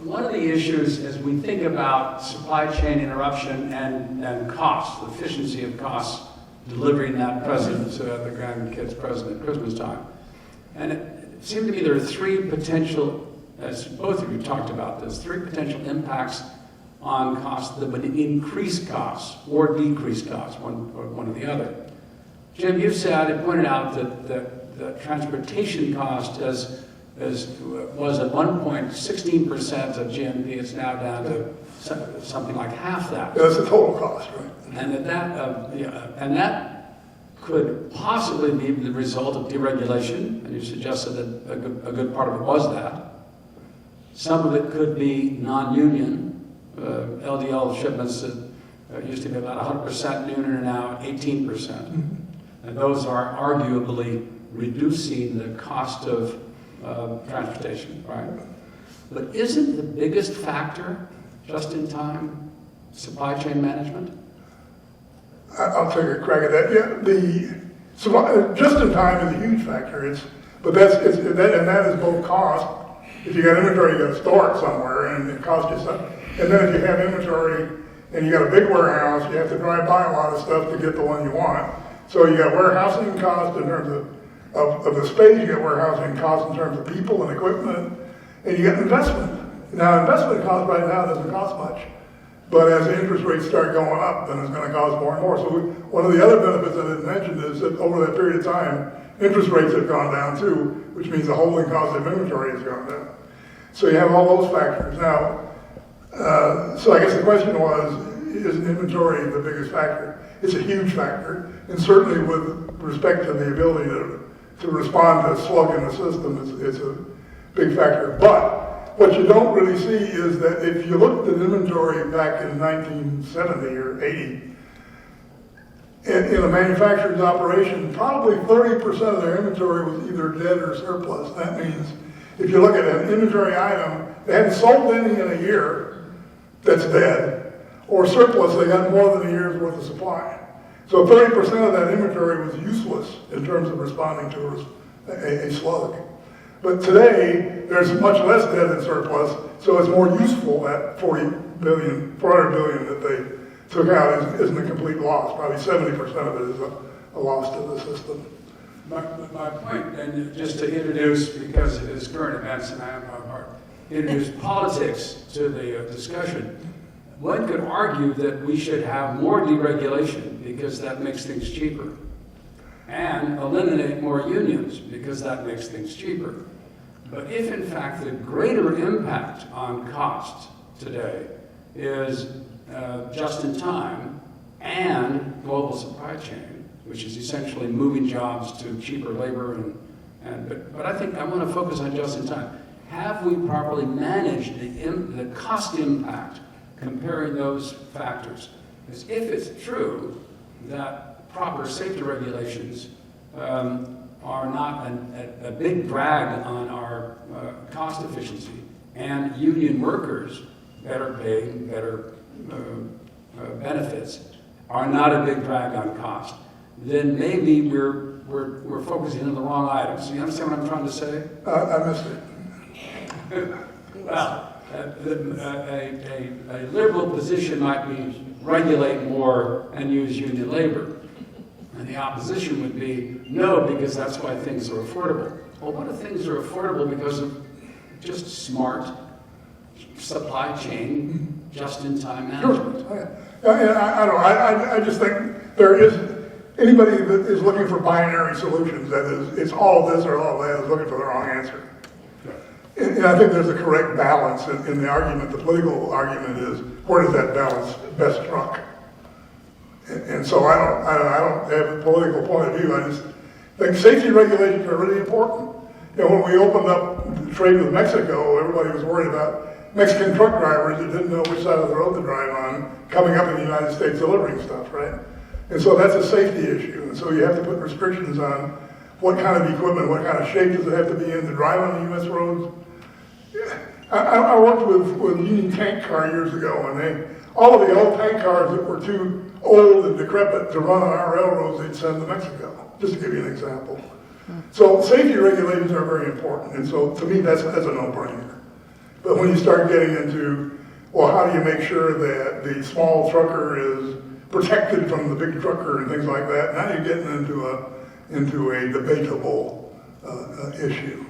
One of the issues as we think about supply chain interruption and cost, the efficiency of costs, delivering that present to the grandkids present at Christmas time. And it seemed to me there are 3 potential, as both of you talked about this, 3 potential impacts on costs that would increase costs or decrease costs, one or the other. Jim, you said, it pointed out that the transportation cost was at one point 16% of GNP. It's now down to something like half that. That's the total cost, right? And that could possibly be the result of deregulation, and you suggested that a good part of it was that. Some of it could be non-union. LDL shipments that used to be about 100% union are now 18%. And those are arguably reducing the cost of transportation, right? But isn't the biggest factor just-in-time supply chain management? I'll take a crack at that. Yeah, just-in-time is a huge factor. That is both cost. If you got inventory, you got to store it somewhere, and it costs you something. And then if you have inventory and you got a big warehouse, you have to drive by a lot of stuff to get the one you want. So you got warehousing cost in terms of the space, you got warehousing costs in terms of people and equipment, and you got investment. Now, investment cost right now doesn't cost much, but as the interest rates start going up, then it's going to cost more and more. So one of the other benefits I didn't mention is that over that period of time, interest rates have gone down too, which means the holding cost of inventory has gone down. So you have all those factors. Now, so I guess the question was, is inventory the biggest factor? It's a huge factor, and certainly with respect to the ability to respond to a slug in the system, it's a big factor. But what you don't really see is that if you looked at inventory back in 1970 or 80, in a manufacturer's operation, probably 30% of their inventory was either dead or surplus. That means if you look at an inventory item, they hadn't sold any in a year that's dead, or surplus, they got more than a year's worth of supply. So 30% of that inventory was useless in terms of responding to a slug. But today, there's much less dead and surplus, so it's more useful. That 400 billion that they took out isn't a complete loss. Probably 70% of it is a loss to the system. My point, and just to introduce, because it is current events and I have my heart, introduce politics to the discussion. One could argue that we should have more deregulation because that makes things cheaper, and eliminate more unions because that makes things cheaper. But if in fact the greater impact on costs today is just in time and global supply chain, which is essentially moving jobs to cheaper labor, but I think I want to focus on just in time. Have we properly managed the cost impact comparing those factors? Because if it's true that proper safety regulations are not a big drag on our cost efficiency, and union workers, better pay, better benefits, are not a big drag on cost, then maybe we're focusing on the wrong items. You understand what I'm trying to say? I missed it. Well, a liberal position might be regulate more and use union labor. And the opposition would be, no, because that's why things are affordable. Well, what if things are affordable because of just smart supply chain, just-in-time management? I don't know, I just think there is, anybody that is looking for binary solutions, that is, it's all this or all that, is looking for the wrong answer. And I think there's a correct balance in the argument. The political argument is, where does that balance best struck? And so I don't have a political point of view. I just think safety regulations are really important. You know, when we opened up the trade with Mexico, everybody was worried about Mexican truck drivers that didn't know which side of the road to drive on coming up in the United States delivering stuff, right? And so that's a safety issue. And so you have to put restrictions on what kind of equipment, what kind of shape does it have to be in to drive on the U.S. roads. I worked with Union Tank Car years ago, and all of the old tank cars that were too old and decrepit to run on our railroads, they'd send to Mexico, just to give you an example. So safety regulations are very important, and so to me that's a no-brainer. But when you start getting into, well, how do you make sure that the small trucker is protected from the big trucker and things like that, now you're getting into a debatable issue.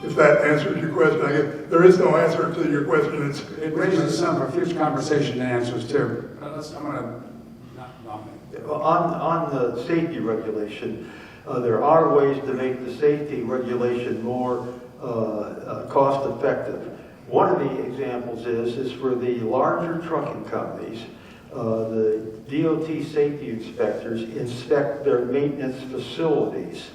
If that answers your question, I guess there is no answer to your question. It raises some for future conversation and answers too. I'm going to not nominate. On the safety regulation, there are ways to make the safety regulation more cost effective. One of the examples is for the larger trucking companies, the DOT safety inspectors inspect their maintenance facilities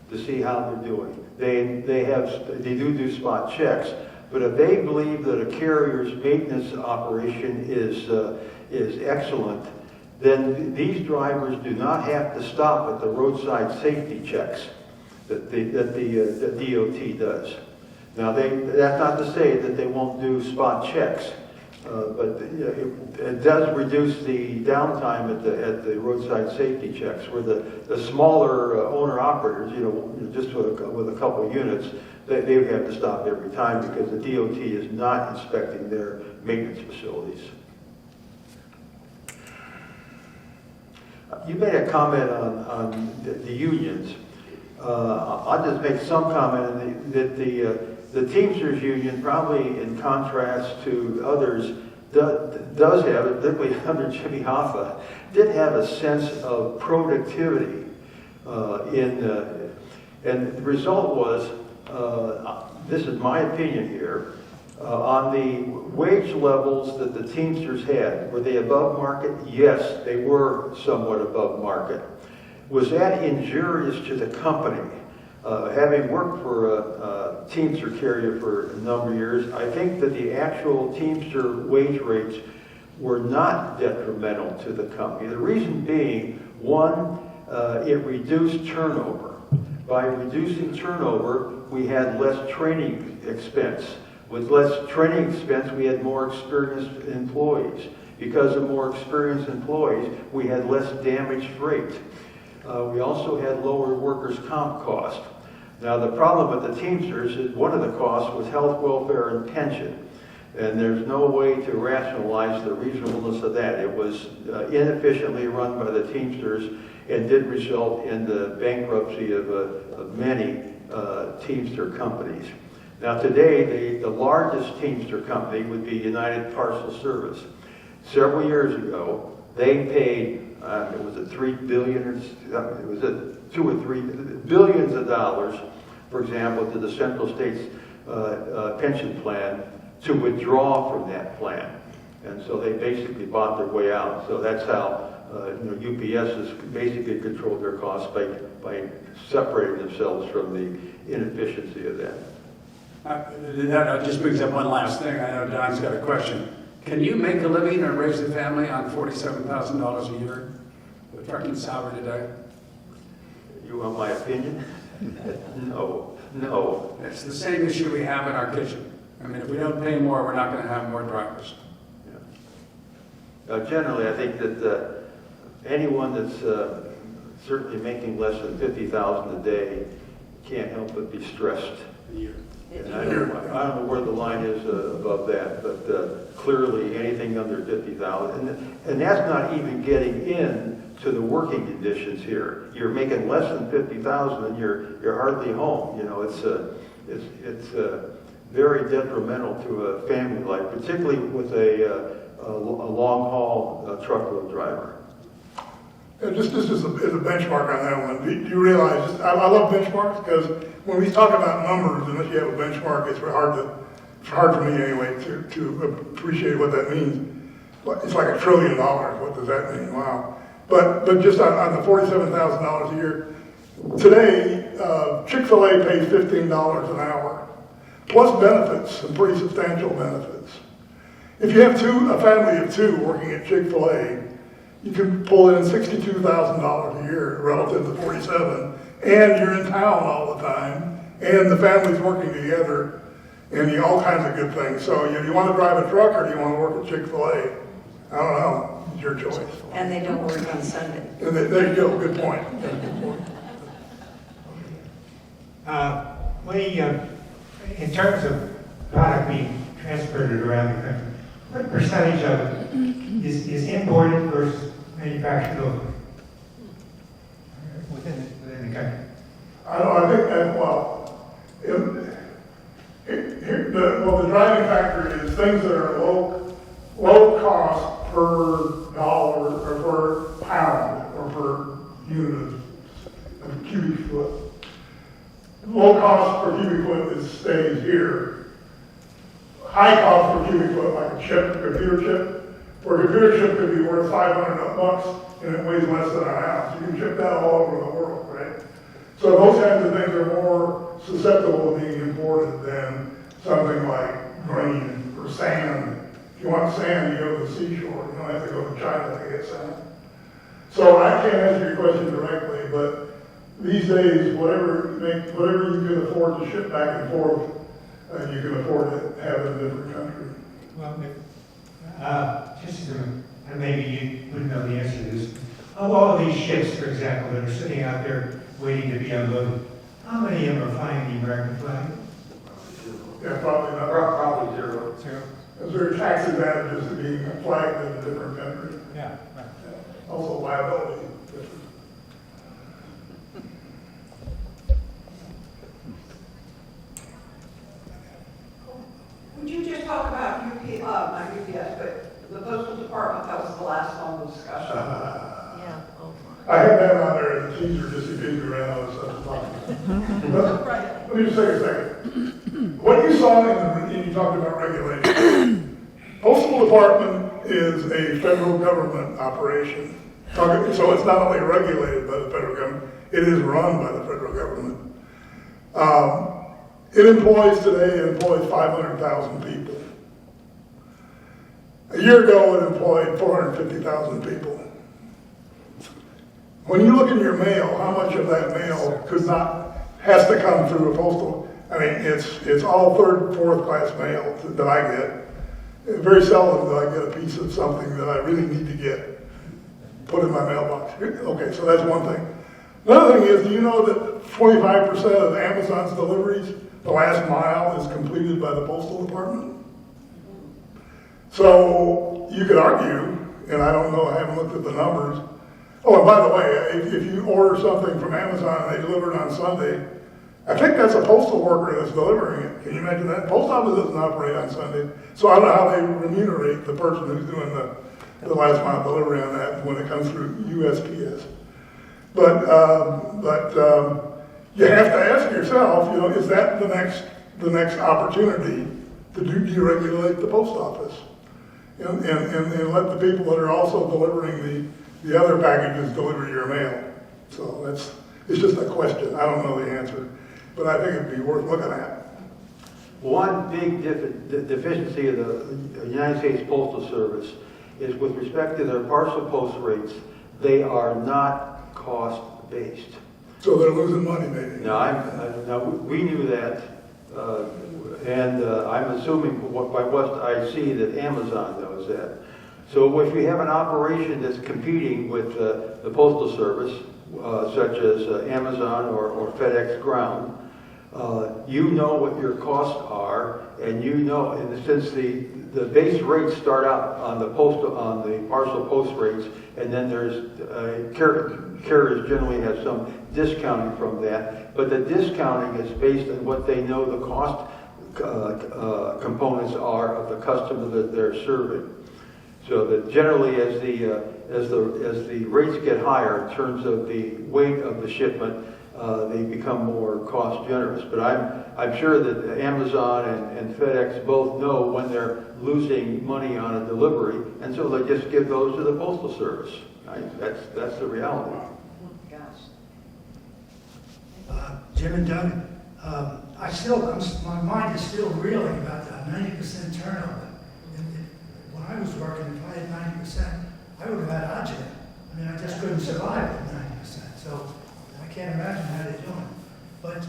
to see how they're doing. They do spot checks, but if they believe that a carrier's maintenance operation is excellent, then these drivers do not have to stop at the roadside safety checks that the DOT does. Now, that's not to say that they won't do spot checks, but it does reduce the downtime at the roadside safety checks, where the smaller owner-operators, just with a couple of units, they would have to stop every time because the DOT is not inspecting their maintenance facilities. You made a comment on the unions. I'll just make some comment that the Teamsters Union, probably in contrast to others, does have, particularly under Jimmy Hoffa, did have a sense of productivity and the result was, this is my opinion here, on the wage levels that the Teamsters had, were they above market? Yes, they were somewhat above market. Was that injurious to the company? Having worked for a Teamster carrier for a number of years, I think that the actual Teamster wage rates were not detrimental to the company. The reason being, one, it reduced turnover. By reducing turnover, we had less training expense. With less training expense, we had more experienced employees. Because of more experienced employees, we had less damaged freight. We also had lower workers' comp cost. Now, the problem with the Teamsters is one of the costs was health, welfare, and pension. And there's no way to rationalize the reasonableness of that. It was inefficiently run by the Teamsters and did result in the bankruptcy of many Teamster companies. Now, today, the largest Teamster company would be United Parcel Service. Several years ago, they paid, was it $3 billion, it was $2 or $3 billions of dollars, for example, to the Central States pension plan to withdraw from that plan. And so they basically bought their way out. So that's how UPS has basically controlled their costs by separating themselves from the inefficiency of that. That just brings up one last thing. I know Don's got a question. Can you make a living and raise a family on $47,000 a year? the trucking salary today? You want my opinion? No, no. It's the same issue we have in our kitchen. I mean, if we don't pay more, we're not going to have more drivers. Generally, I think that anyone that's certainly making less than $50,000 a day can't help but be stressed. And I don't know where the line is above that, but clearly anything under 50,000, and that's not even getting in to the working conditions here. You're making less than 50,000, and you're hardly home. You know, it's very detrimental to a family life, particularly with a long haul truckload driver. Just as a benchmark on that one, do you realize, I love benchmarks because when we talk about numbers, unless you have a benchmark, it's hard for me anyway to appreciate what that means. It's like $1 trillion. What does that mean? Wow. But just on the $47,000 a year, today, Chick-fil-A pays $15 an hour, plus benefits, some pretty substantial benefits. If you have a family of two working at Chick-fil-A, you can pull in $62,000 a year relative to 47, and you're in town all the time, and the family's working together, and all kinds of good things. So you want to drive a truck or do you want to work at Chick-fil-A? I don't know. It's your choice. And they don't work on Sunday. And there you go. Good point. In terms of product being transported around the country, what percentage of it is imported versus manufactured locally within the country? I think that, the driving factor is things that are low cost per dollar or per pound or per unit of cubic foot. Low cost per cubic foot stays here. High cost per cubic foot, like a chip, a computer chip, where a computer chip could be worth $500 and it weighs less than an ounce. You can ship that all over the world, right? So those kinds of things are more susceptible to being imported than something like grain or sand. If you want sand, you go to the seashore. You don't have to go to China to get sand. So I can't answer your question directly, but these days, whatever you can afford to ship back and forth, you can afford to have in a different country. Well, and maybe you wouldn't know the answer to this. Of all of these ships, for example, that are sitting out there waiting to be unloaded, how many of them are flying the American flag? Yeah, probably not. Probably zero. Because there are tax advantages to being flagged in a different country. Yeah, right. Also liability. Would you just talk about not UPS, but the Postal Department? That was the last on the discussion. Yeah. Oh, I had that on there as a teaser just in case we ran out of stuff to talk about. Right. Let me just take a second. What you saw you talked about regulation. Postal Department is a federal government operation. So it's not only regulated by the federal government, it is run by the federal government. It employs 500,000 people. A year ago, it employed 450,000 people. When you look in your mail, how much of that mail has to come through a postal? I mean, it's all third, fourth class mail that I get. Very seldom do I get a piece of something that I really need to get put in my mailbox. Okay, so that's one thing. Another thing is, do you know that 25% of Amazon's deliveries, the last mile, is completed by the Postal Department? So you could argue, and I don't know, I haven't looked at the numbers. Oh, and by the way, if you order something from Amazon and they deliver it on Sunday, I think that's a postal worker that's delivering it. Can you imagine that? Post office doesn't operate on Sunday. So I don't know how they remunerate the person who's doing the last mile delivery on that when it comes through USPS. But you have to ask yourself, is that the next opportunity to deregulate the post office? And let the people that are also delivering the other packages deliver your mail. So it's just a question. I don't know the answer, but I think it'd be worth looking at. One big deficiency of the United States Postal Service is with respect to their parcel post rates. they are not cost-based. So they're losing money maybe. Now, we knew that, and I'm assuming by what I see that Amazon knows that. So if you have an operation that's competing with the Postal Service, such as Amazon or FedEx Ground, you know what your costs are, and you know, and since the base rates start out on the parcel post rates, and then there's carriers generally have some discounting from that, but the discounting is based on what they know the cost components are of the customer that they're serving. So that generally, as the rates get higher in terms of the weight of the shipment, they become more cost generous. But I'm sure that Amazon and FedEx both know when they're losing money on a delivery, and so they just give those to the Postal Service. That's the reality. Jim and Doug, my mind is still reeling about that 90% turnover. When I was working, if I had 90%, I would have had Ajay. I mean, I just couldn't survive at 90%. So I can't imagine how they're doing. But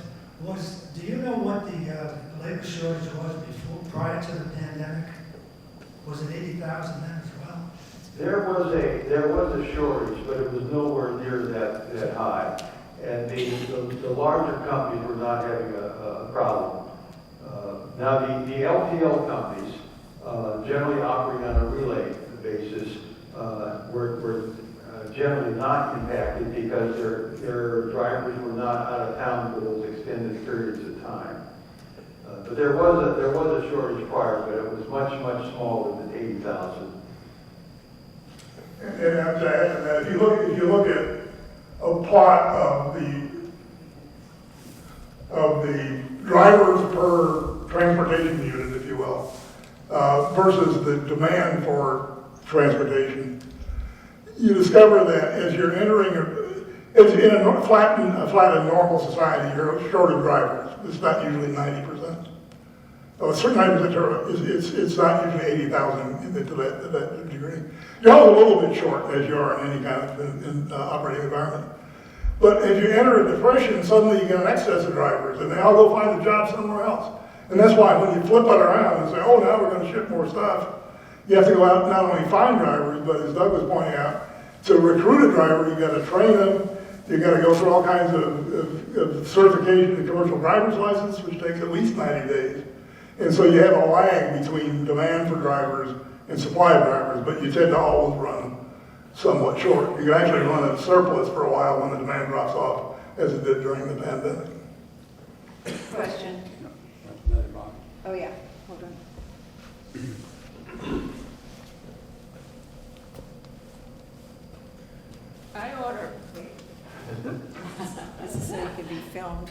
do you know what the labor shortage was prior to the pandemic? Was it 80,000 then as well? There was a shortage, but it was nowhere near that high. And the larger companies were not having a problem. Now the LTL companies, generally operating on a relay basis, were generally not impacted because their drivers were not out of town for those extended periods of time. But there was a shortage prior, but it was much smaller than 80,000. And I'm saying that if you look at a plot of the drivers per transportation unit, if you will, versus the demand for transportation, you discover that as you're entering, it's in a flat and normal society, you're short of drivers. It's not usually 90%. Oh, it's 90%. It's not usually 80,000 to that degree. You're always a little bit short as you are in any kind of operating environment. But as you enter a depression, suddenly you get an excess of drivers, and they all go find a job somewhere else. And that's why when you flip it around and say, oh, now we're going to ship more stuff, you have to go out and not only find drivers, but as Doug was pointing out, to recruit a driver, you've got to train them, you've got to go through all kinds of certification and commercial driver's license, which takes at least 90 days. And so you have a lag between demand for drivers and supply of drivers, but you tend to always run somewhat short. You can actually run a surplus for a while when the demand drops off, as it did during the pandemic. Question. Oh, yeah, hold on. I order, This is so it could be filmed.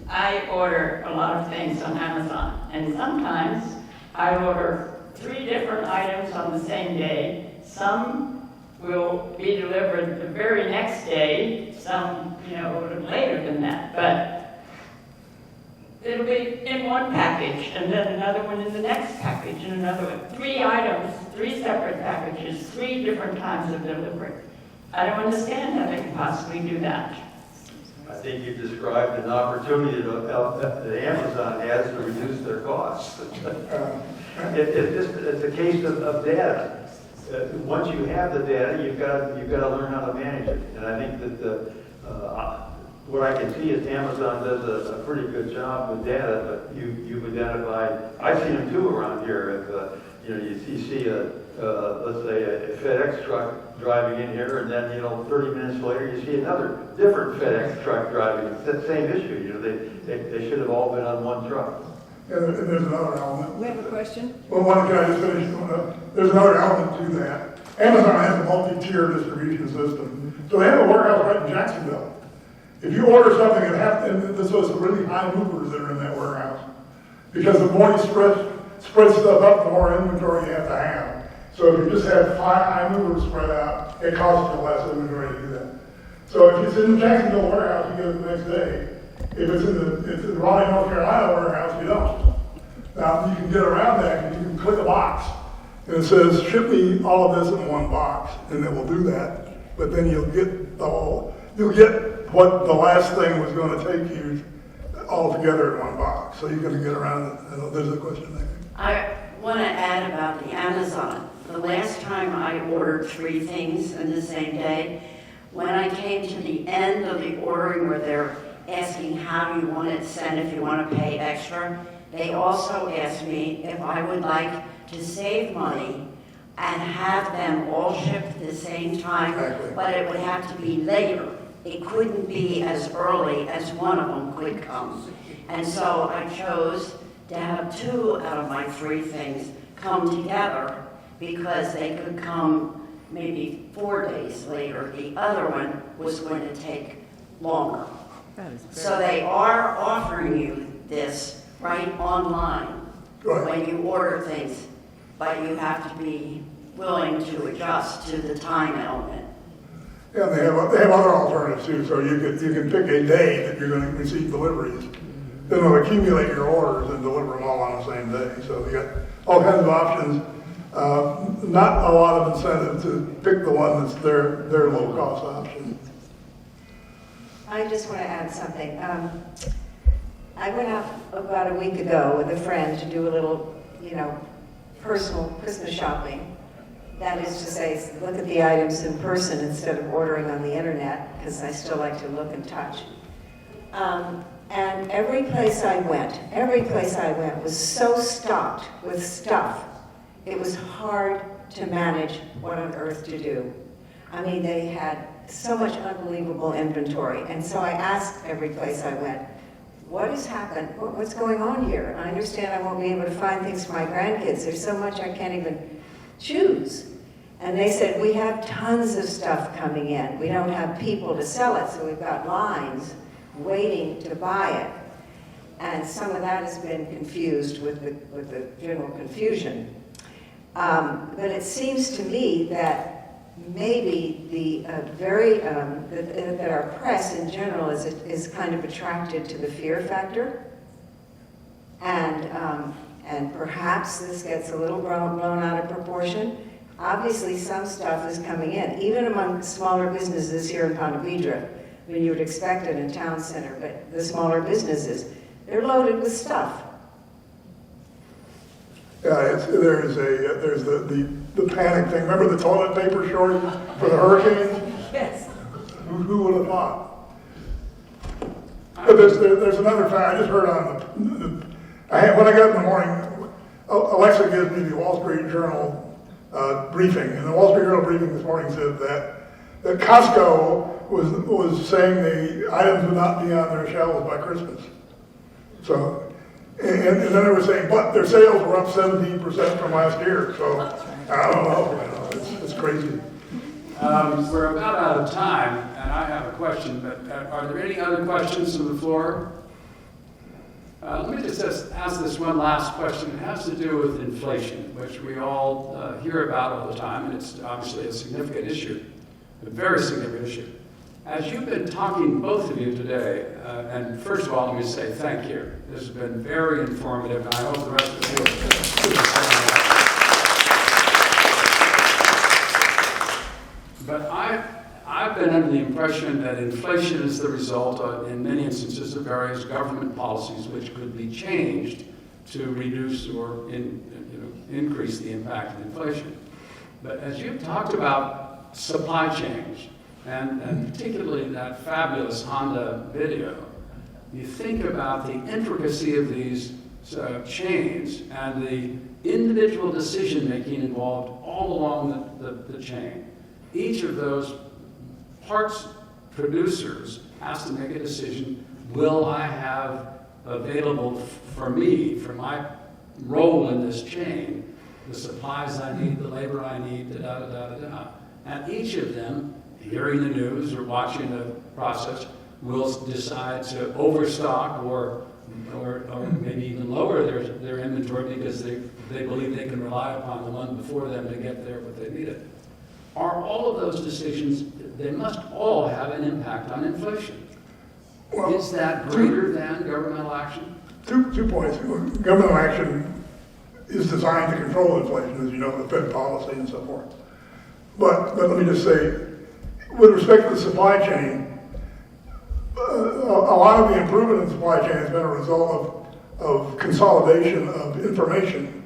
I order a lot of things on Amazon, and sometimes I order 3 different items on the same day. Some will be delivered the very next day, some, a little later than that, but it'll be in one package, and then another one in the next package, and another one. 3 items, 3 separate packages, 3 different times of delivery. I don't understand how they can possibly do that. I think you described an opportunity that Amazon has to reduce their costs. It's a case of data. Once you have the data, you've got to learn how to manage it. And I think that what I can see is Amazon does a pretty good job with data, but you've identified. I've seen them too around here. If you see let's say a FedEx truck driving in here, and then 30 minutes later you see another different FedEx truck driving. It's that same issue. They should have all been on one truck. And there's another element. We have a question? Well, can I just finish? There's another element to that. Amazon has a multi-tier distribution system. So they have a warehouse right in Jacksonville. If you order something, and this was really high movers that are in that warehouse. Because the more you spread stuff up, the more inventory you have to have. So if you just have 5 high movers spread out, it costs you less inventory to do that. So if it's in the Jacksonville warehouse, you get it the next day. If it's in the Raleigh, North Carolina warehouse, you don't. Now, you can get around that, and you can click a box, and it says, ship me all of this in one box, and it will do that. but then you'll get what the last thing was gonna take you all together in one box, so you're gonna get around it. There's a question there. I want to add about the Amazon. The last time I ordered 3 things in the same day, when I came to the end of the ordering where they're asking how you want it sent, if you want to pay extra, they also asked me if I would like to save money and have them all shipped at the same time, Exactly. but it would have to be later. It couldn't be as early as one of them could come. And so I chose to have 2 out of my 3 things come together because they could come maybe 4 days later. The other one was going to take longer. So they are offering you this right online Right. when you order things, but you have to be willing to adjust to the time element. Yeah, they have other alternatives too, so you can pick a day that you're gonna receive deliveries. Then they'll accumulate your orders and deliver them all on the same day, so you got all kinds of options. Not a lot of incentive to pick the one that's their low-cost option. I just want to add something. I went out about a week ago with a friend to do a little, personal Christmas shopping. That is to say, look at the items in person instead of ordering on the internet, because I still like to look and touch. And every place I went was so stocked with stuff. It was hard to manage what on earth to do. I mean, they had so much unbelievable inventory. And so I asked every place I went, what has happened? What's going on here? I understand I won't be able to find things for my grandkids. There's so much I can't even choose. And they said, we have tons of stuff coming in. We don't have people to sell it, so we've got lines waiting to buy it. And some of that has been confused with the general confusion. But it seems to me that maybe that our press in general is kind of attracted to the fear factor. And perhaps this gets a little blown out of proportion. Obviously, some stuff is coming in, even among smaller businesses here in Ponte Vedra. I mean, you would expect it in town center, but the smaller businesses, they're loaded with stuff. Yeah, there's the panic thing. Remember the toilet paper shortage for the hurricanes? Yes. Who would have thought? But there's another fact. I just heard when I got up in the morning, Alexa gives me the Wall Street Journal briefing, and the Wall Street Journal briefing this morning said that Costco was saying the items would not be on their shelves by Christmas. So. And then they were saying, but their sales were up 17% from last year. So I don't know. It's crazy. We're about out of time, and I have a question, but are there any other questions from the floor? Let me just ask this one last question. It has to do with inflation, which we all hear about all the time, and it's obviously a significant issue, a very significant issue. As you've been talking, both of you today, and first of all, let me say thank you. This has been very informative, and I hope the rest of you. But I've been under the impression that inflation is the result of, in many instances, of various government policies which could be changed to reduce or increase the impact of inflation. But as you've talked about supply chains, and particularly that fabulous Honda video, you think about the intricacy of these chains and the individual decision-making involved all along the chain. Each of those parts producers has to make a decision, will I have available for me, for my role in this chain, the supplies I need, the labor I need, da-da-da-da-da. And each of them, hearing the news or watching the process, will decide to overstock or maybe even lower their inventory because they believe they can rely upon the one before them to get there what they needed. Are all of those decisions, they must all have an impact on inflation. Well, is that greater than governmental action? 2 points. Governmental action is designed to control inflation, as you know, with Fed policy and so forth. But let me just say, with respect to the supply chain, a lot of the improvement in the supply chain has been a result of consolidation of information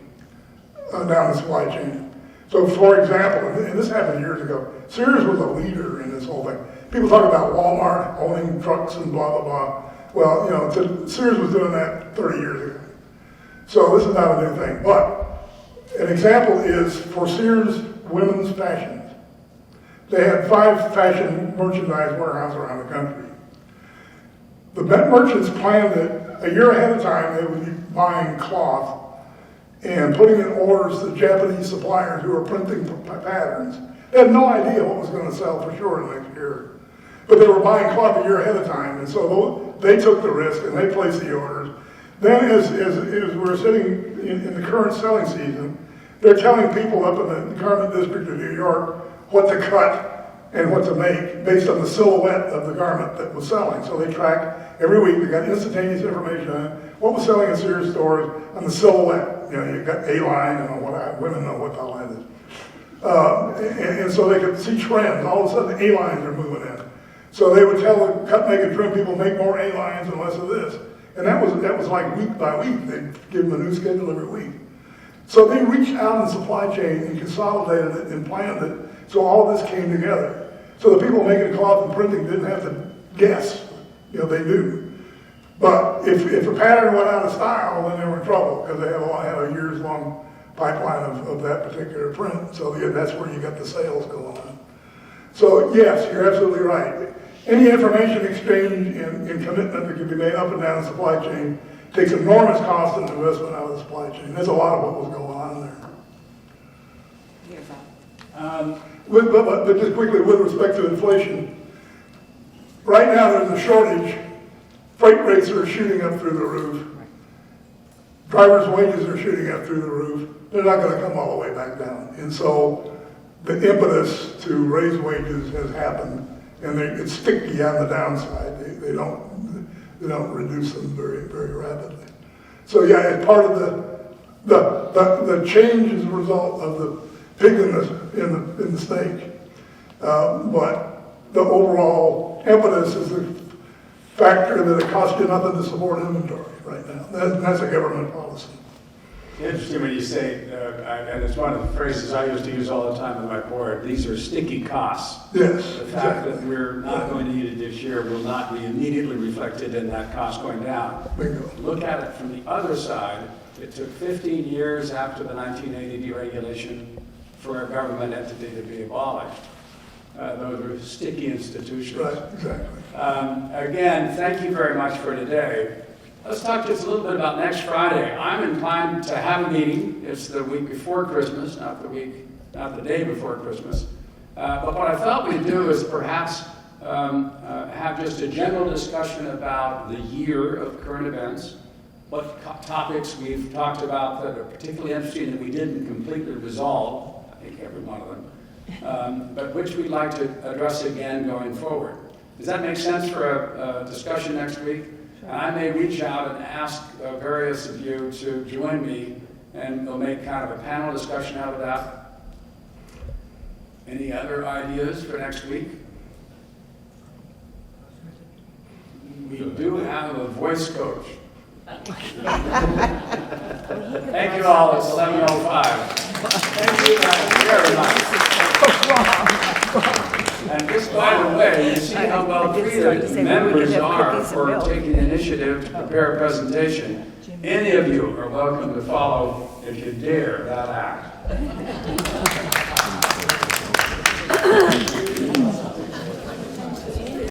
down the supply chain. So, for example, and this happened years ago, Sears was a leader in this whole thing. People talk about Walmart owning trucks and blah, blah, blah. Well, you know, Sears was doing that 30 years ago. So this is not a new thing. But an example is for Sears women's fashions. They had 5 fashion merchandise warehouses around the country. The merchants planned that a year ahead of time they would be buying cloth and putting in orders to Japanese suppliers who were printing patterns. They had no idea what was going to sell for sure the next year. But they were buying cloth a year ahead of time, and so they took the risk and they placed the orders. Then as we're sitting in the current selling season, they're telling people up in the garment district of New York what to cut and what to make based on the silhouette of the garment that was selling. So they track every week, they got instantaneous information on what was selling in Sears stores on the silhouette. You know, you got A-line, and women know what the line is. And so they could see trends. All of a sudden, the A-lines are moving in. So they would tell the cut, make, and trim people, make more A-lines and less of this. And that was like week by week. They'd give them a new schedule every week. So they reached out in the supply chain and consolidated it and planned it. So all of this came together. So the people making cloth and printing didn't have to guess. You know, they knew. But if a pattern went out of style, then they were in trouble because they had a years-long pipeline of that particular print. So that's where you got the sales going on. So yes, you're absolutely right. Any information exchange and commitment that can be made up and down the supply chain takes enormous cost and investment out of the supply chain. That's a lot of what was going on there. But just quickly, with respect to inflation, right now there's a shortage. Freight rates are shooting up through the roof. Drivers' wages are shooting up through the roof. They're not going to come all the way back down. And so the impetus to raise wages has happened, and it's sticky on the downside. They don't reduce them very, very rapidly. So yeah, it's part of the change is a result of the pig in the snake. But the overall impetus is the factor that it costs you nothing to support inventory right now. That's a government policy. Interesting when you say, and it's one of the phrases I used to use all the time with my board, these are sticky costs. Yes, The fact exactly. that we're not going to need it this year will not be immediately reflected in that cost going down. Bingo. Look at it from the other side. It took 15 years after the 1980 deregulation for a government entity to be abolished. Those are sticky institutions. Right, exactly. Again, thank you very much for today. Let's talk just a little bit about next Friday. I'm inclined to have a meeting. It's the week before Christmas, not the day before Christmas. But what I thought we'd do is perhaps have just a general discussion about the year of current events, what topics we've talked about that are particularly interesting that we didn't completely resolve, I think every one of them, but which we'd like to address again going forward. Does that make sense for a discussion next week? And I may reach out and ask various of you to join me, and we'll make kind of a panel discussion out of that. Any other ideas for next week? We do have a voice coach. Thank you all. It's 11:05. Thank you very much. And just by the way, you see how well treated members are for taking initiative to prepare a presentation. Any of you are welcome to follow, if you dare, that act.